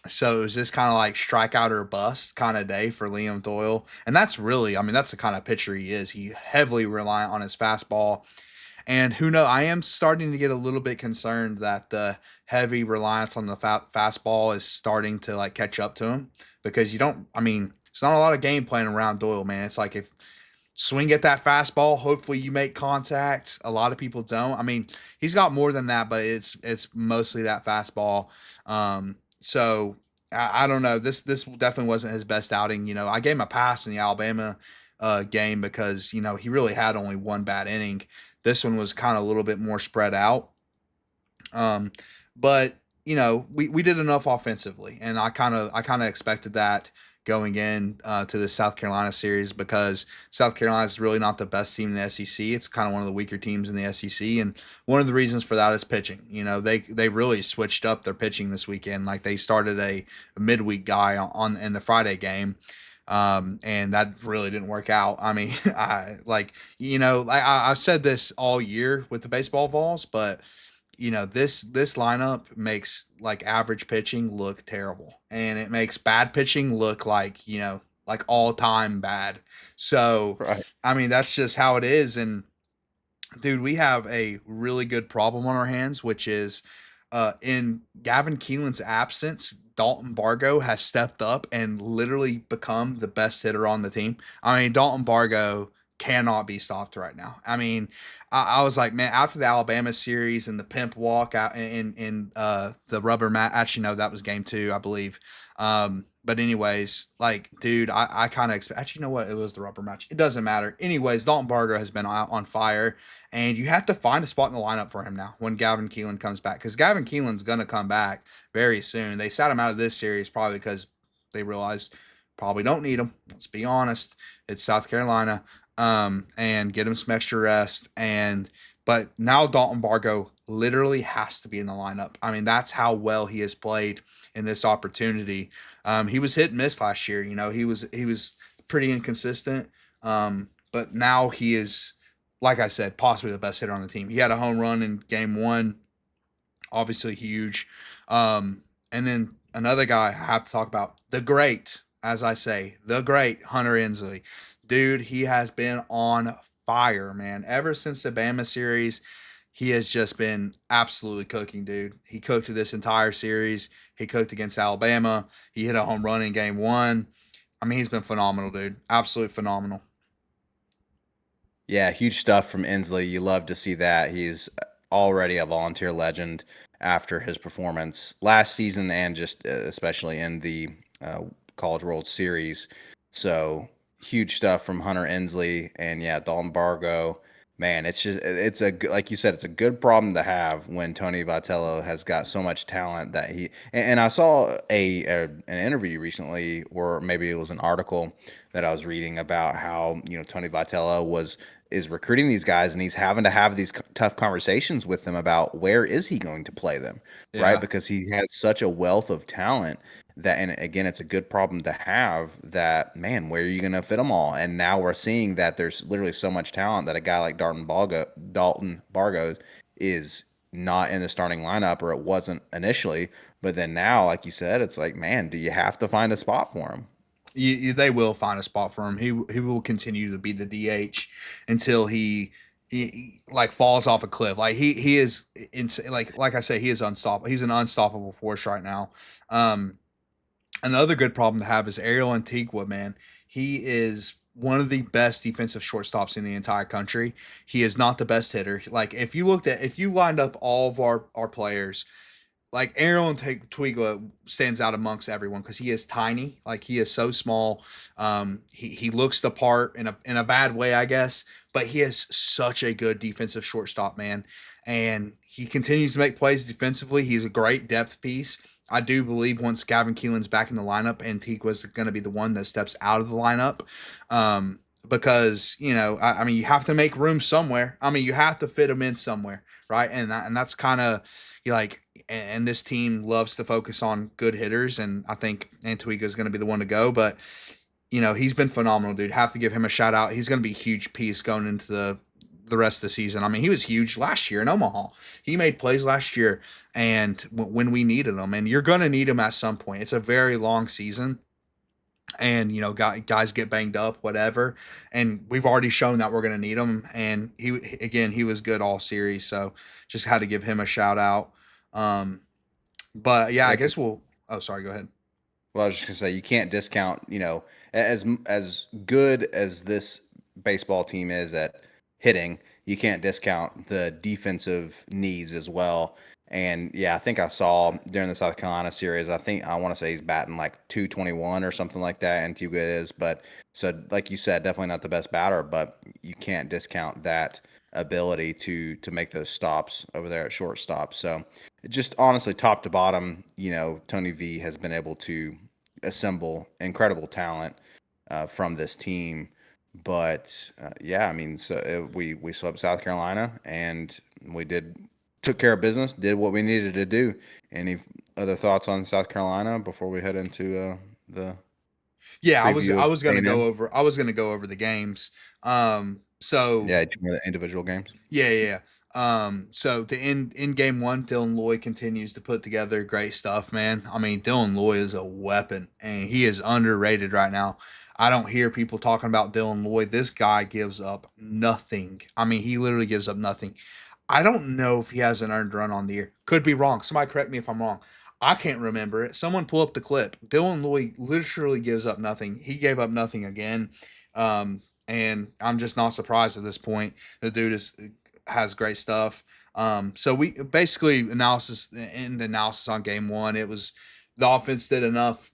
So it was just kind of like strikeout or bust kind of day for Liam Doyle. And that's really, I mean, that's the kind of pitcher he is. He heavily reliant on his fastball. And who knows? I am starting to get a little bit concerned that the heavy reliance on the fastball is starting to like catch up to him because you don't. I mean, it's not a lot of game playing around Doyle, man. It's like if swing at that fastball, hopefully you make contact. A lot of people don't. I mean, he's got more than that, but it's mostly that fastball. So I don't know. This definitely wasn't his best outing. I gave him a pass in the Alabama game because he really had only one bad inning. This one was kind of a little bit more spread out. Um, but we did enough offensively, and I kind of expected that going in to the South Carolina series because South Carolina is really not the best team in the SEC. It's kind of one of the weaker teams in the SEC, and one of the reasons for that is pitching. They really switched up their pitching this weekend. Like they started a midweek guy on in the Friday game. And that really didn't work out. I mean, I've said this all year with the baseball Vols, but this lineup makes like average pitching look terrible, and it makes bad pitching look like like all time bad. So, Right. I mean, that's just how it is. And dude, we have a really good problem on our hands, which is in Gavin Keelan's absence, Dalton Bargo has stepped up and literally become the best hitter on the team. I mean, Dalton Bargo cannot be stopped right now. I mean, I was like, man, after the Alabama series and the pimp walk out in the rubber mat. Actually, no, that was game two, I believe. But anyways, like, dude, I kind of expect. Actually, you know what? It was the rubber match. It doesn't matter. Anyways, Dalton Bargo has been on fire, and you have to find a spot in the lineup for him now when Gavin Keelan comes back, because Gavin Keelan's gonna come back very soon. They sat him out of this series probably because they realized probably don't need him. Let's be honest. It's South Carolina, and get him some extra rest. But now Dalton Bargo literally has to be in the lineup. I mean, that's how well he has played in this opportunity. He was hit and miss last year. He was pretty inconsistent. But now he is, like I said, possibly the best hitter on the team. He had a home run in game one, obviously huge. And then another guy I have to talk about, the great, as I say, the great Hunter Ensley. Dude, he has been on fire, man. Ever since the Bama series, he has just been absolutely cooking, dude. He cooked this entire series. He cooked against Alabama. He hit a home run in game one. I mean, he's been phenomenal, dude. Absolutely phenomenal. Yeah, huge stuff from Inslee. You love to see that. He's already a volunteer legend after his performance last season and just especially in the College World Series. So huge stuff from Hunter Ensley and yeah, Dalton Bargo. Man, like you said, it's a good problem to have when Tony Vitello has got so much talent that and I saw an interview recently, or maybe it was an article that I was reading about how Tony Vitello is recruiting these guys, and he's having to have these tough conversations with them about where is he going to play them, right? Yeah. Because he has such a wealth of talent that, and again, it's a good problem to have, that man, where are you going to fit them all? And now we're seeing that there's literally so much talent that a guy like Dalton Bargo is not in the starting lineup, or it wasn't initially, but then now, like you said, it's like, man, do you have to find a spot for him? They will find a spot for him. He will continue to be the DH until he like falls off a cliff. Like he is like I say, he is unstoppable. He's an unstoppable force right now. Um, Another good problem to have is Ariel Antigua, man. He is one of the best defensive shortstops in the entire country. He is not the best hitter. Like if you lined up all of our players, like Aaron Twigua stands out amongst everyone because he is tiny. Like he is so small. He looks the part in a bad way, I guess. But he is such a good defensive shortstop, man, and he continues to make plays defensively. He's a great depth piece. I do believe once Gavin Keelan's back in the lineup, Antigua's going to be the one that steps out of the lineup. Because I mean, you have to make room somewhere. I mean, you have to fit him in somewhere, right? And that's kind of like, and this team loves to focus on good hitters, and I think Antigua is going to be the one to go. But he's been phenomenal, dude. Have to give him a shout out. He's going to be a huge piece going into the rest of the season. I mean, he was huge last year in Omaha. He made plays last year, and when we needed him, and you're going to need him at some point. It's a very long season, and guys get banged up, whatever. And we've already shown that we're going to need him. And he was good all series, so just had to give him a shout out. But yeah, I Yeah, guess we'll. Oh, sorry. Go ahead. well, I was just gonna say you can't discount, as good as this baseball team is at hitting, you can't discount the defensive needs as well. And yeah, I think I saw during the South Carolina series, I want to say he's batting like 221 or something like that. Antigua is, but so like you said, definitely not the best batter, but you can't discount that ability to make those stops over there at shortstop. So just honestly, top to bottom, Tony V has been able to assemble incredible talent from this team. But yeah, I mean, so we swept South Carolina, and we took care of business, did what we needed to do. Any other thoughts on South Carolina before we head into the Yeah, preview I of was gonna go A&M? over. I was gonna go over the games. So Yeah, the individual games. yeah, yeah. Yeah. So to in game one, Dylan Lloyd continues to put together great stuff, man. I mean, Dylan Lloyd is a weapon, and he is underrated right now. I don't hear people talking about Dylan Lloyd. This guy gives up nothing. I mean, he literally gives up nothing. I don't know if he has an earned run on the year. Could be wrong. Somebody correct me if I'm wrong. I can't remember it. Someone pull up the clip. Dylan Lloyd literally gives up nothing. He gave up nothing again. And I'm just not surprised at this point. The dude has great stuff. So we basically analysis on game one. It was the offense did enough.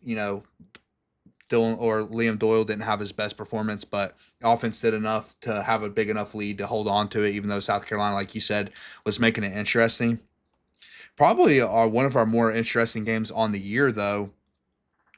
Dylan or Liam Doyle didn't have his best performance, but offense did enough to have a big enough lead to hold on to it. Even though South Carolina, like you said, was making it interesting. Probably are one of our more interesting games on the year, though,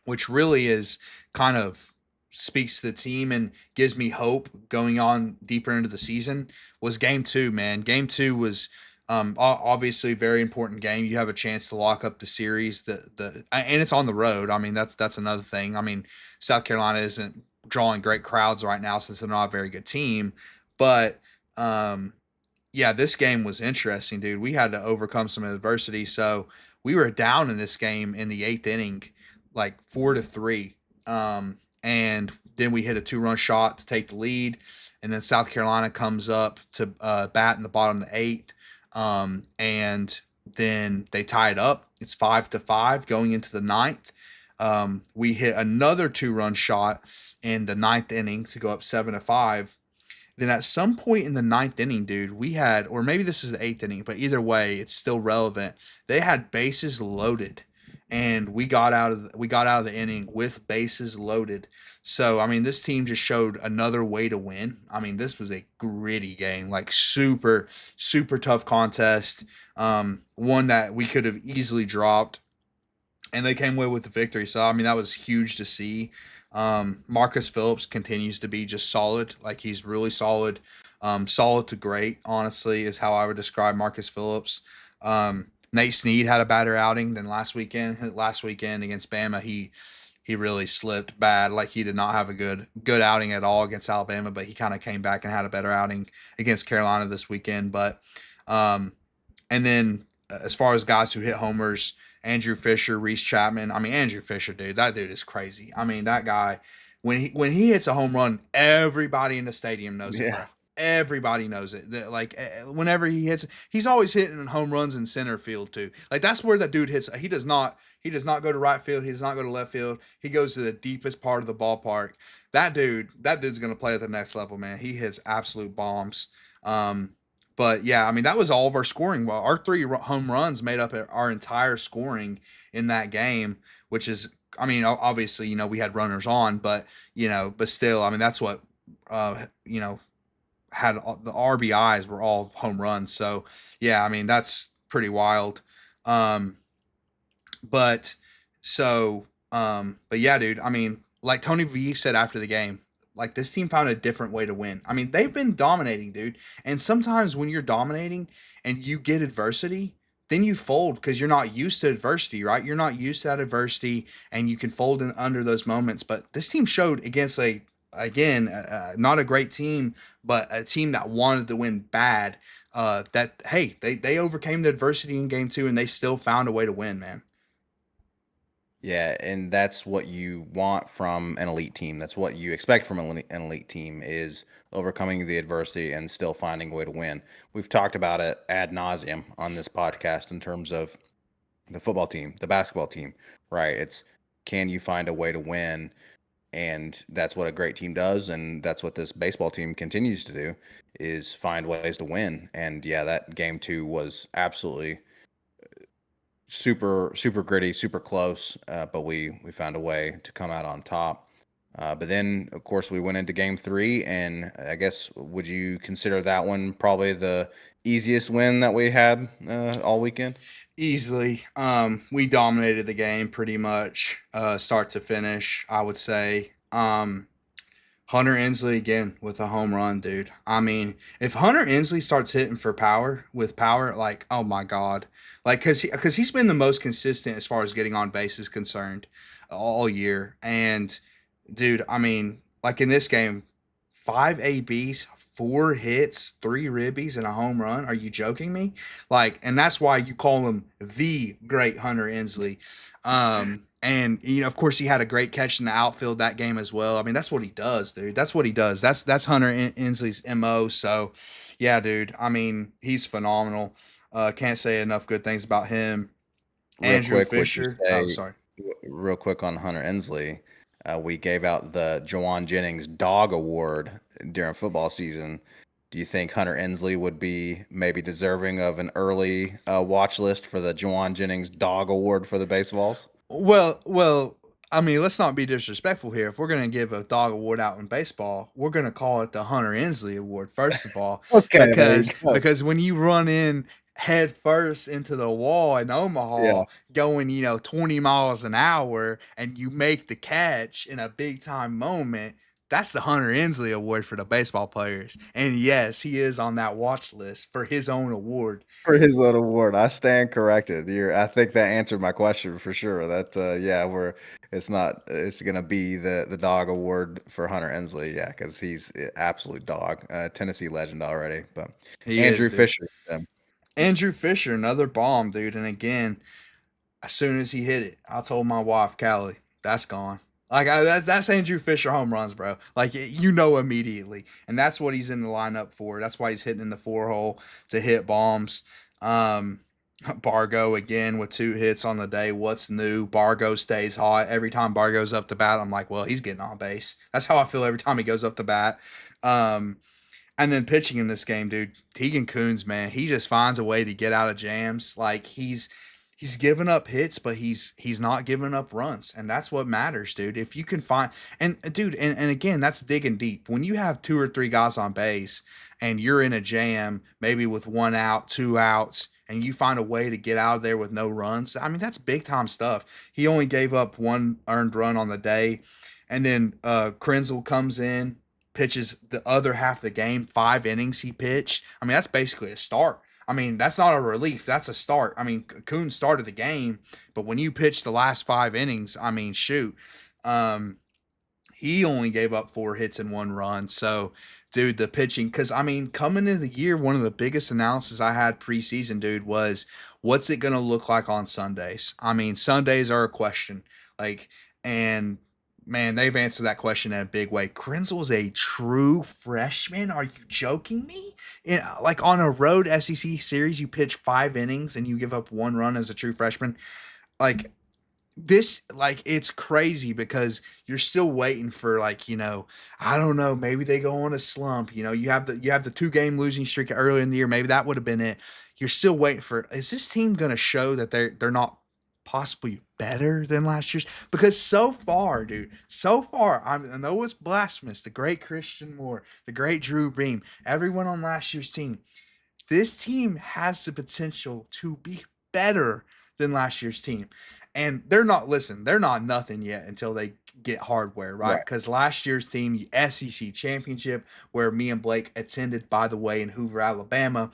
which really is kind of speaks to the team and gives me hope going on deeper into the season was game two, man. Game two was obviously a very important game. You have a chance to lock up the series, and it's on the road. I mean, that's another thing. I mean, South Carolina isn't drawing great crowds right now since they're not a very good team, but yeah, this game was interesting, dude. We had to overcome some adversity, so we were down in this game in the eighth inning, like 4-3, and then we hit a two-run shot to take the lead, and then South Carolina comes up to bat in the bottom of the eighth, and then they tie it up. It's 5-5 going into the ninth. We hit another two-run shot in the ninth inning to go up 7-5. Then at some point in the ninth inning, dude, we had, or maybe this is the eighth inning, but either way, it's still relevant. They had bases loaded, and we got out of the inning with bases loaded. So I mean, this team just showed another way to win. I mean, this was a gritty game, like super tough contest. One that we could have easily dropped, and they came away with the victory. So I mean, that was huge to see. Marcus Phillips continues to be just solid. Like he's really solid, solid to great. Honestly, is how I would describe Marcus Phillips. Nate Snead had a better outing than last weekend. Last weekend against Bama, he really slipped bad. Like he did not have a good outing at all against Alabama, but he kind of came back and had a better outing against Carolina this weekend. But um, and then as far as guys who hit homers, Andrew Fisher, Reese Chapman. I mean, Andrew Fisher, dude, that dude is crazy. I mean, that guy, when he hits a home run, everybody in the stadium knows it, bro. Yeah. Everybody knows it. Like whenever he hits, he's always hitting home runs in center field too. Like that's where that dude hits. He does not. He does not go to right field. He does not go to left field. He goes to the deepest part of the ballpark. That dude's gonna play at the next level, man. He hits absolute bombs. Um, but yeah, I mean that was all of our scoring. Well, our home runs made up our entire scoring in that game, which is, I mean, obviously, we had runners on, but but still, I mean that's what uh, you know had the RBIs were all home runs. So yeah, I mean that's pretty wild. Um, but but yeah, dude. I mean, like Tony V said after the game, like this team found a different way to win. I mean, they've been dominating, dude. And sometimes when you're dominating and you get adversity, then you fold because you're not used to adversity, right? You're not used to that adversity, and you can fold in under those moments. But this team showed against not a great team, but a team that wanted to win bad. That hey, they overcame the adversity in game two, and they still found a way to win, man. Yeah, and that's what you want from an elite team. That's what you expect from an elite team is overcoming the adversity and still finding a way to win. We've talked about it ad nauseum on this podcast in terms of the football team, the basketball team, right? It's can you find a way to win? And that's what a great team does, and that's what this baseball team continues to do is find ways to win. And yeah, that game two was absolutely super gritty, super close, but we found a way to come out on top. But then, of course, we went into game three, and I guess would you consider that one probably the easiest win that we had all weekend? Easily. We dominated the game pretty much, start to finish, I would say. Hunter Inslee again with a home run, dude. I mean, if Hunter Inslee starts hitting for power with power, like, oh my God. Like, cause he's been the most consistent as far as getting on base is concerned all year. And dude, I mean, like in this game, five ABs, four hits, three ribbies, and a home run. Are you joking me? Like, and that's why you call him the great Hunter Inslee. And of course, he had a great catch in the outfield that game as well. I mean, that's what he does, dude. That's what he does. That's Hunter Inslee's mo. So, yeah, dude. I mean, he's phenomenal. Can't say enough good things about him. Real Andrew quick, would you Fisher. Oh, say, sorry. real quick on Hunter Ensley, we gave out the Jawan Jennings Dog Award during football season. Do you think Hunter Ensley would be maybe deserving of an early watch list for the Jawan Jennings Dog Award for the Baseballs? Well. I mean, let's not be disrespectful here. If we're gonna give a dog award out in baseball, we're gonna call it the Hunter Inslee Award first of all, Okay, there you go. because when you run in head first into the wall in Yeah. Omaha, going 20 miles an hour, and you make the catch in a big time moment, that's the Hunter Inslee Award for the baseball players. And yes, he is on that watch list for his own award. For his little award, I stand corrected. I think that answered my question for sure. That yeah, it's not it's gonna be the dog award for Hunter Ensley, yeah, because he's an absolute dog, Tennessee legend already. But He is, Andrew dude. Fisher, Andrew Fisher, another bomb, dude. And again, as soon as he hit it, I told my wife, Callie, that's gone. Like that's Andrew Fisher home runs, bro. Like immediately, and that's what he's in the lineup for. That's why he's hitting in the four hole to hit bombs. Um, Bargo again with two hits on the day. What's new? Bargo stays hot every time Bargo's up to bat. I'm like, well, he's getting on base. That's how I feel every time he goes up to bat. Um, and then pitching in this game, dude, Tegan Coons, man, he just finds a way to get out of jams. Like He's giving up hits, but he's not giving up runs, and that's what matters, dude. If you can find and dude, and again, that's digging deep. When you have two or three guys on base and you're in a jam, maybe with one out, two outs, and you find a way to get out of there with no runs, I mean, that's big time stuff. He only gave up one earned run on the day, and then Krenzel comes in, pitches the other half of the game, 5 innings he pitched. I mean, that's basically a start. I mean, that's not a relief. That's a start. I mean, Coon started the game, but when you pitch the last 5 innings, I mean, shoot, um, he only gave up 4 hits and 1 run. So, dude, the pitching, because I mean, coming into the year, one of the biggest analysis I had preseason, dude, was what's it going to look like on Sundays? I mean, Sundays are a question. Like, and man, they've answered that question in a big way. Krenzel's a true freshman. Are you joking me? Like on a road SEC series, you pitch 5 innings and you give up 1 run as a true freshman. Like this, like it's crazy because you're still waiting for I don't know, maybe they go on a slump. You have the 2 game losing streak earlier in the year. Maybe that would have been it. You're still waiting for, is this team going to show that they're not possibly better than last year's? Because so far, dude, so far, I know it's blasphemous. The great Christian Moore, the great Drew Bream, everyone on last year's team. This team has the potential to be better than last year's team. And they're not nothing yet until they get hardware, right? Right. Because last year's team, SEC championship, where me and Blake attended, by the way, in Hoover, Alabama,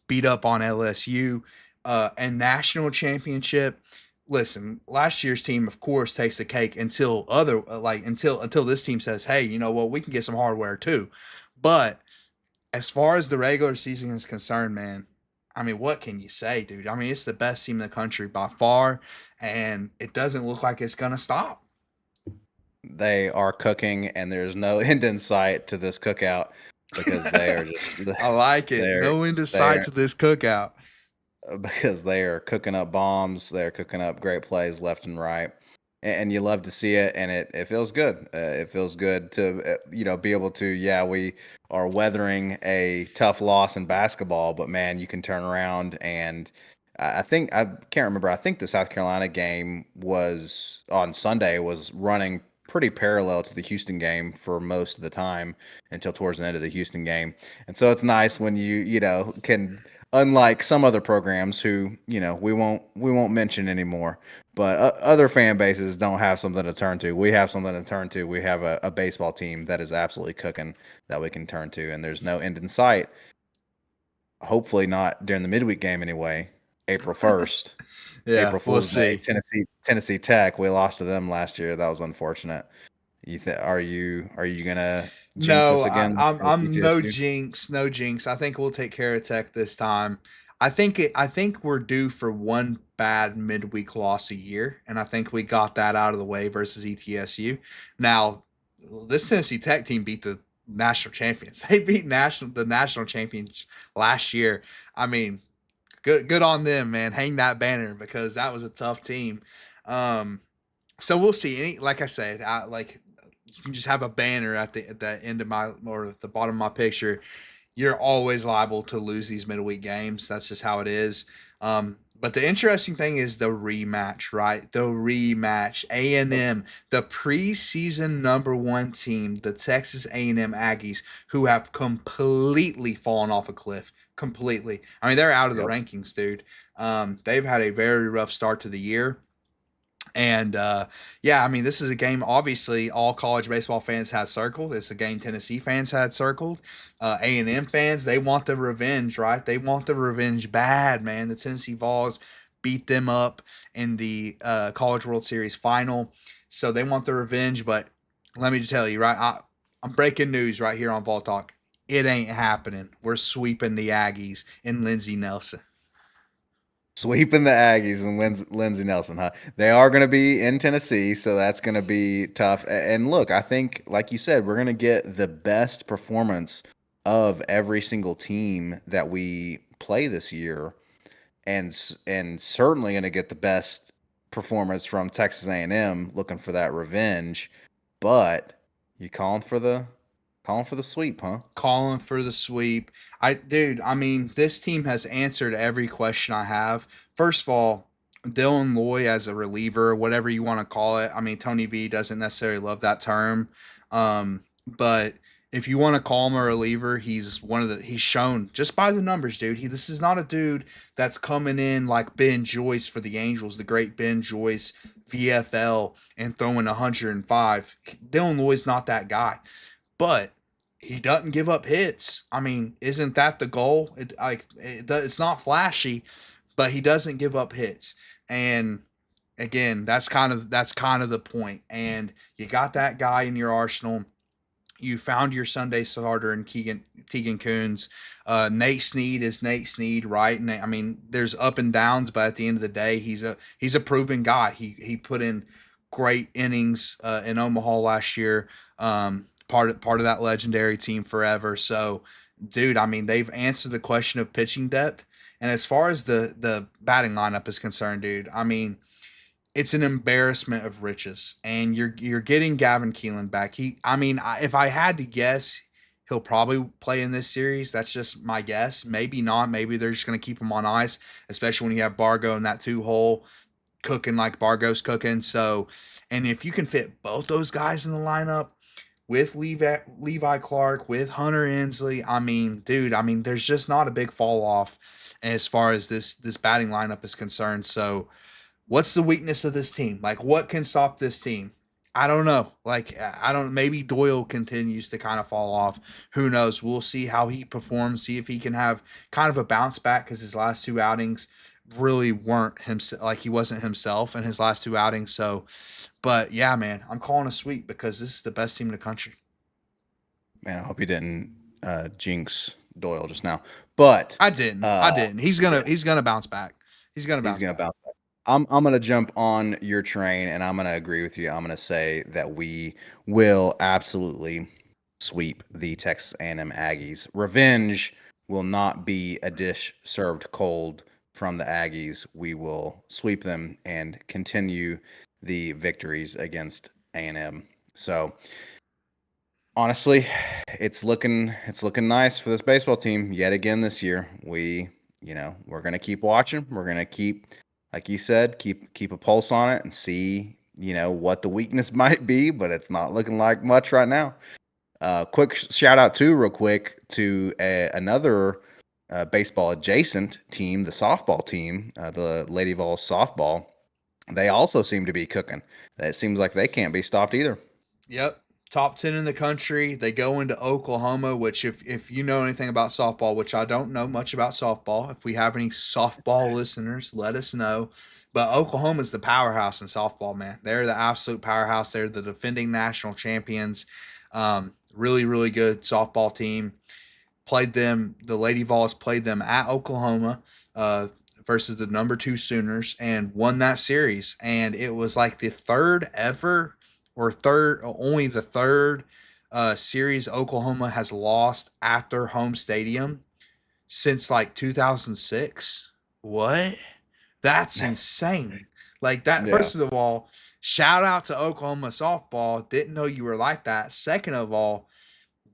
beat up on LSU, and national championship. Listen, last year's team, of course, takes the cake until until this team says, "Hey, you know what? We can get some hardware too." But as far as the regular season is concerned, man, I mean, what can you say, dude? I mean, it's the best team in the country by far, and it doesn't look like it's gonna stop. They are cooking, and there's no end in sight to this cookout because they are just I like it. they're No end in sight they're to this cookout. because they are cooking up bombs. They're cooking up great plays left and right, and you love to see it. And it feels good. It feels good to be able to. Yeah, we are weathering a tough loss in basketball, but man, you can turn around and. I think I can't remember. I think the South Carolina game was on Sunday was running pretty parallel to the Houston game for most of the time until towards the end of the Houston game. And so it's nice when you can, unlike some other programs who we won't mention anymore, but other fan bases don't have something to turn to. We have something to turn to. We have a baseball team that is absolutely cooking that we can turn to, and there's no end in sight. Hopefully not during the midweek game anyway. April 1st, Yeah, April we'll Fool's Day, see. Tennessee Tech. We lost to them last year. That was unfortunate. Are you gonna jinx No, us again with I'm no ETSU? jinx, no jinx. I think we'll take care of Tech this time. I think we're due for one bad midweek loss a year, and I think we got that out of the way versus ETSU. Now, this Tennessee Tech team beat the national champions. They beat the national champions last year. I mean, good on them, man. Hang that banner because that was a tough team. Um, so we'll see. Like I said, you can just have a banner at the end of my or at the bottom of my picture. You're always liable to lose these midweek games. That's just how it is. But the interesting thing is the rematch, right? The rematch. A&M, the preseason #1 team, the Texas A&M Aggies, who have completely fallen off a cliff. Completely. I mean, they're out of the Yep. rankings, dude. They've had a very rough start to the year. And yeah, I mean, this is a game. Obviously, all college baseball fans had circled. It's a game Tennessee fans had circled. A&M fans, they want the revenge, right? They want the revenge bad, man. The Tennessee Vols beat them up in the College World Series final, so they want the revenge. But let me tell you, right? I'm breaking news right here on Vol Talk. It ain't happening. We're sweeping the Aggies in Lindsey Nelson. Sweeping the Aggies and Lindsey Nelson, huh? They are going to be in Tennessee, so that's going to be tough. And look, I think, like you said, we're going to get the best performance of every single team that we play this year, and certainly going to get the best performance from Texas A&M, looking for that revenge. But you calling for the sweep, huh? Calling for the sweep. I mean, this team has answered every question I have. First of all, Dylan Loy as a reliever, whatever you want to call it. I mean, Tony V doesn't necessarily love that term, but if you want to call him a reliever, he's one of the. He's shown just by the numbers, dude. This is not a dude that's coming in like Ben Joyce for the Angels, the great Ben Joyce, VFL, and throwing 105. Dylan Loy's not that guy, but he doesn't give up hits. I mean, isn't that the goal? It's not flashy, but he doesn't give up hits. And again, that's kind of the point. And you got that guy in your arsenal. You found your Sunday starter in Keegan Coons. Nate Snead is Nate Snead, right? And I mean, there's up and downs, but at the end of the day, he's a proven guy. He put in great innings in Omaha last year. Part of that legendary team forever. So, dude, I mean, they've answered the question of pitching depth. And as far as the batting lineup is concerned, dude, I mean, it's an embarrassment of riches, and you're getting Gavin Keelan back. If I had to guess, he'll probably play in this series. That's just my guess. Maybe not. Maybe they're just going to keep him on ice, especially when you have Bargo in that 2 hole cooking like Bargo's cooking. So, and if you can fit both those guys in the lineup with Levi Clark, with Hunter Ensley, I mean, dude, I mean, there's just not a big fall off as far as this batting lineup is concerned. So, what's the weakness of this team? Like, what can stop this team? I don't know. Like, I don't. Maybe Doyle continues to kind of fall off. Who knows? We'll see how he performs. See if he can have kind of a bounce back because his last 2 outings really weren't himself. Like he wasn't himself in his last 2 outings. So, but yeah, man, I'm calling a sweep because this is the best team in the country. Man, I hope you didn't jinx Doyle just now. But I didn't. I didn't. He's gonna bounce back. He's gonna he's bounce gonna back. bounce back. I'm gonna jump on your train, and I'm gonna agree with you. I'm gonna say that we will absolutely sweep the Texas A&M Aggies. Revenge will not be a dish served cold from the Aggies. We will sweep them and continue the victories against A&M. So honestly, it's looking nice for this baseball team yet again this year. We're gonna keep watching. We're gonna keep, like you said, keep a pulse on it and see what the weakness might be, but it's not looking like much right now. Quick shout out too, real quick, to another baseball adjacent team, the softball team, the Lady Vols softball. They also seem to be cooking. It seems like they can't be stopped either. Yep. Top 10 in the country. They go into Oklahoma, which, if you know anything about softball, which I don't know much about softball, if we have any softball listeners, let us know. But Oklahoma's the powerhouse in softball, man. They're the absolute powerhouse. They're the defending national champions. Really, really good softball team. Played them, the Lady Vols played them at Oklahoma uh, versus the number 2 Sooners and won that series. And it was like the third ever, or only the third series Oklahoma has lost at their home stadium since like 2006. What? That's insane. Like that, Yeah. first of all, shout out to Oklahoma softball. Didn't know you were like that. Second of all,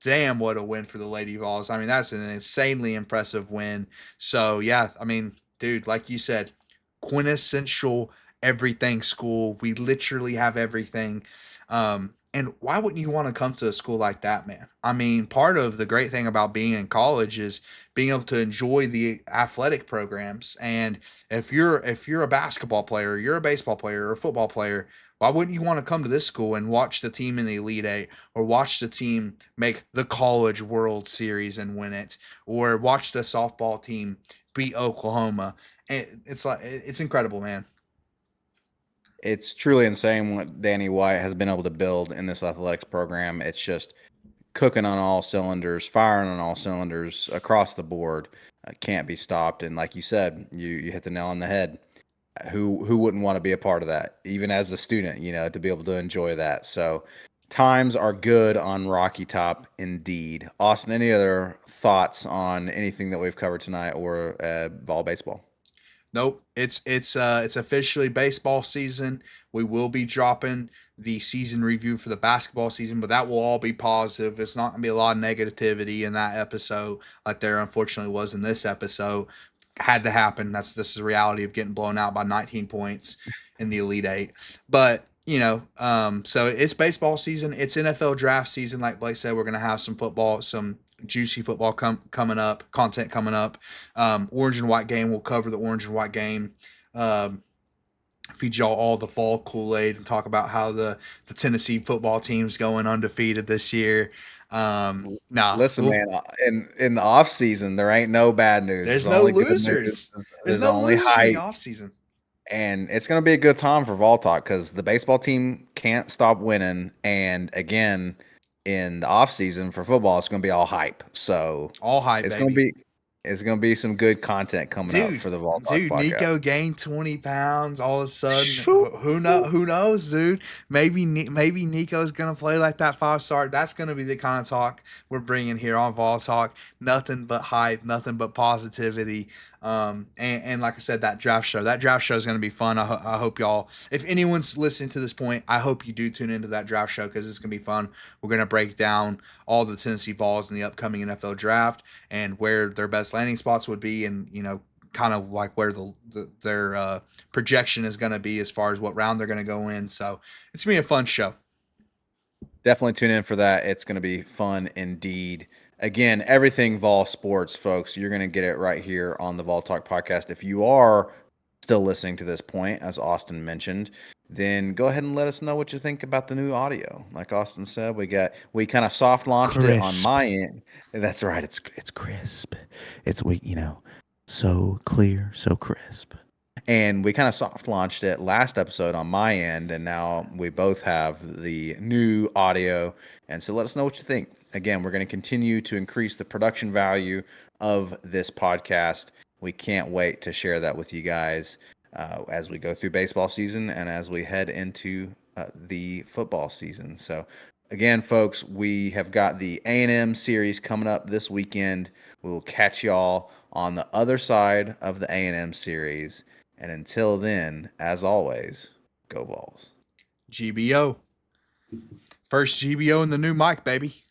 damn, what a win for the Lady Vols. I mean, that's an insanely impressive win. So, yeah, I mean, dude, like you said, quintessential everything school. We literally have everything. And why wouldn't you want to come to a school like that, man? I mean, part of the great thing about being in college is being able to enjoy the athletic programs. And if you're a basketball player, you're a baseball player, or a football player, why wouldn't you want to come to this school and watch the team in the Elite Eight, or watch the team make the College World Series and win it, or watch the softball team beat Oklahoma? And it's like it's incredible, man. It's truly insane what Danny White has been able to build in this athletics program. It's just cooking on all cylinders, firing on all cylinders across the board. Can't be stopped. And like you said, you hit the nail on the head. Who wouldn't want to be a part of that, even as a student, to be able to enjoy that. So times are good on Rocky Top indeed. Austin, any other thoughts on anything that we've covered tonight, or vol baseball? Nope. It's officially baseball season. We will be dropping the season review for the basketball season, but that will all be positive. It's not gonna be a lot of negativity in that episode like there unfortunately was in this episode. had to happen. This is the reality of getting blown out by 19 points in the Elite Eight. But so it's baseball season. It's NFL draft season. Like Blake said, we're gonna have some football, some juicy football coming up, content coming up. Orange and white game. We'll cover the orange and white game. Um, Feed y'all all the fall Kool-Aid and talk about how the Tennessee football team's going undefeated this year. Nah, Listen, man, in the off season, there ain't no bad news. there's There's no only good news. losers. There's There's no only losers in the hype, off season. and it's going to be a good time for Vol Talk because the baseball team can't stop winning. And again, in the off season for football, it's going to be all hype. So All hype, it's going to baby. be it's going to be some good content coming up Dude, for the Vol Talk dude, podcast. Nico gained 20 pounds all of a sudden. Shoo. Who knows, dude? Maybe Nico's gonna play like that 5-star. That's gonna be the kind of talk we're bringing here on Vol Talk. Nothing but hype, nothing but positivity. And like I said, that draft show is gonna be fun. I hope y'all, if anyone's listening to this point, I hope you do tune into that draft show because it's gonna be fun. We're gonna break down all the Tennessee Vols in the upcoming NFL draft and where their best landing spots would be, and kind of like where their projection is going to be as far as what round they're going to go in. So it's gonna be a fun show. Definitely tune in for that. It's going to be fun indeed. Again, everything Vol Sports, folks, you're going to get it right here on the Vol Talk podcast. If you are still listening to this point, as Austin mentioned, then go ahead and let us know what you think about the new audio. Like Austin said, we kind of soft launched it on my end. That's right. It's crisp. It's so clear, so crisp. And we kind of soft launched it last episode on my end, and now we both have the new audio. And so let us know what you think. Again, we're going to continue to increase the production value of this podcast. We can't wait to share that with you guys as we go through baseball season and as we head into the football season. So again, folks, we have got the A&M series coming up this weekend. We will catch y'all on the other side of the A&M series. And until then, as always, go Vols. GBO. First GBO in the new mic, baby.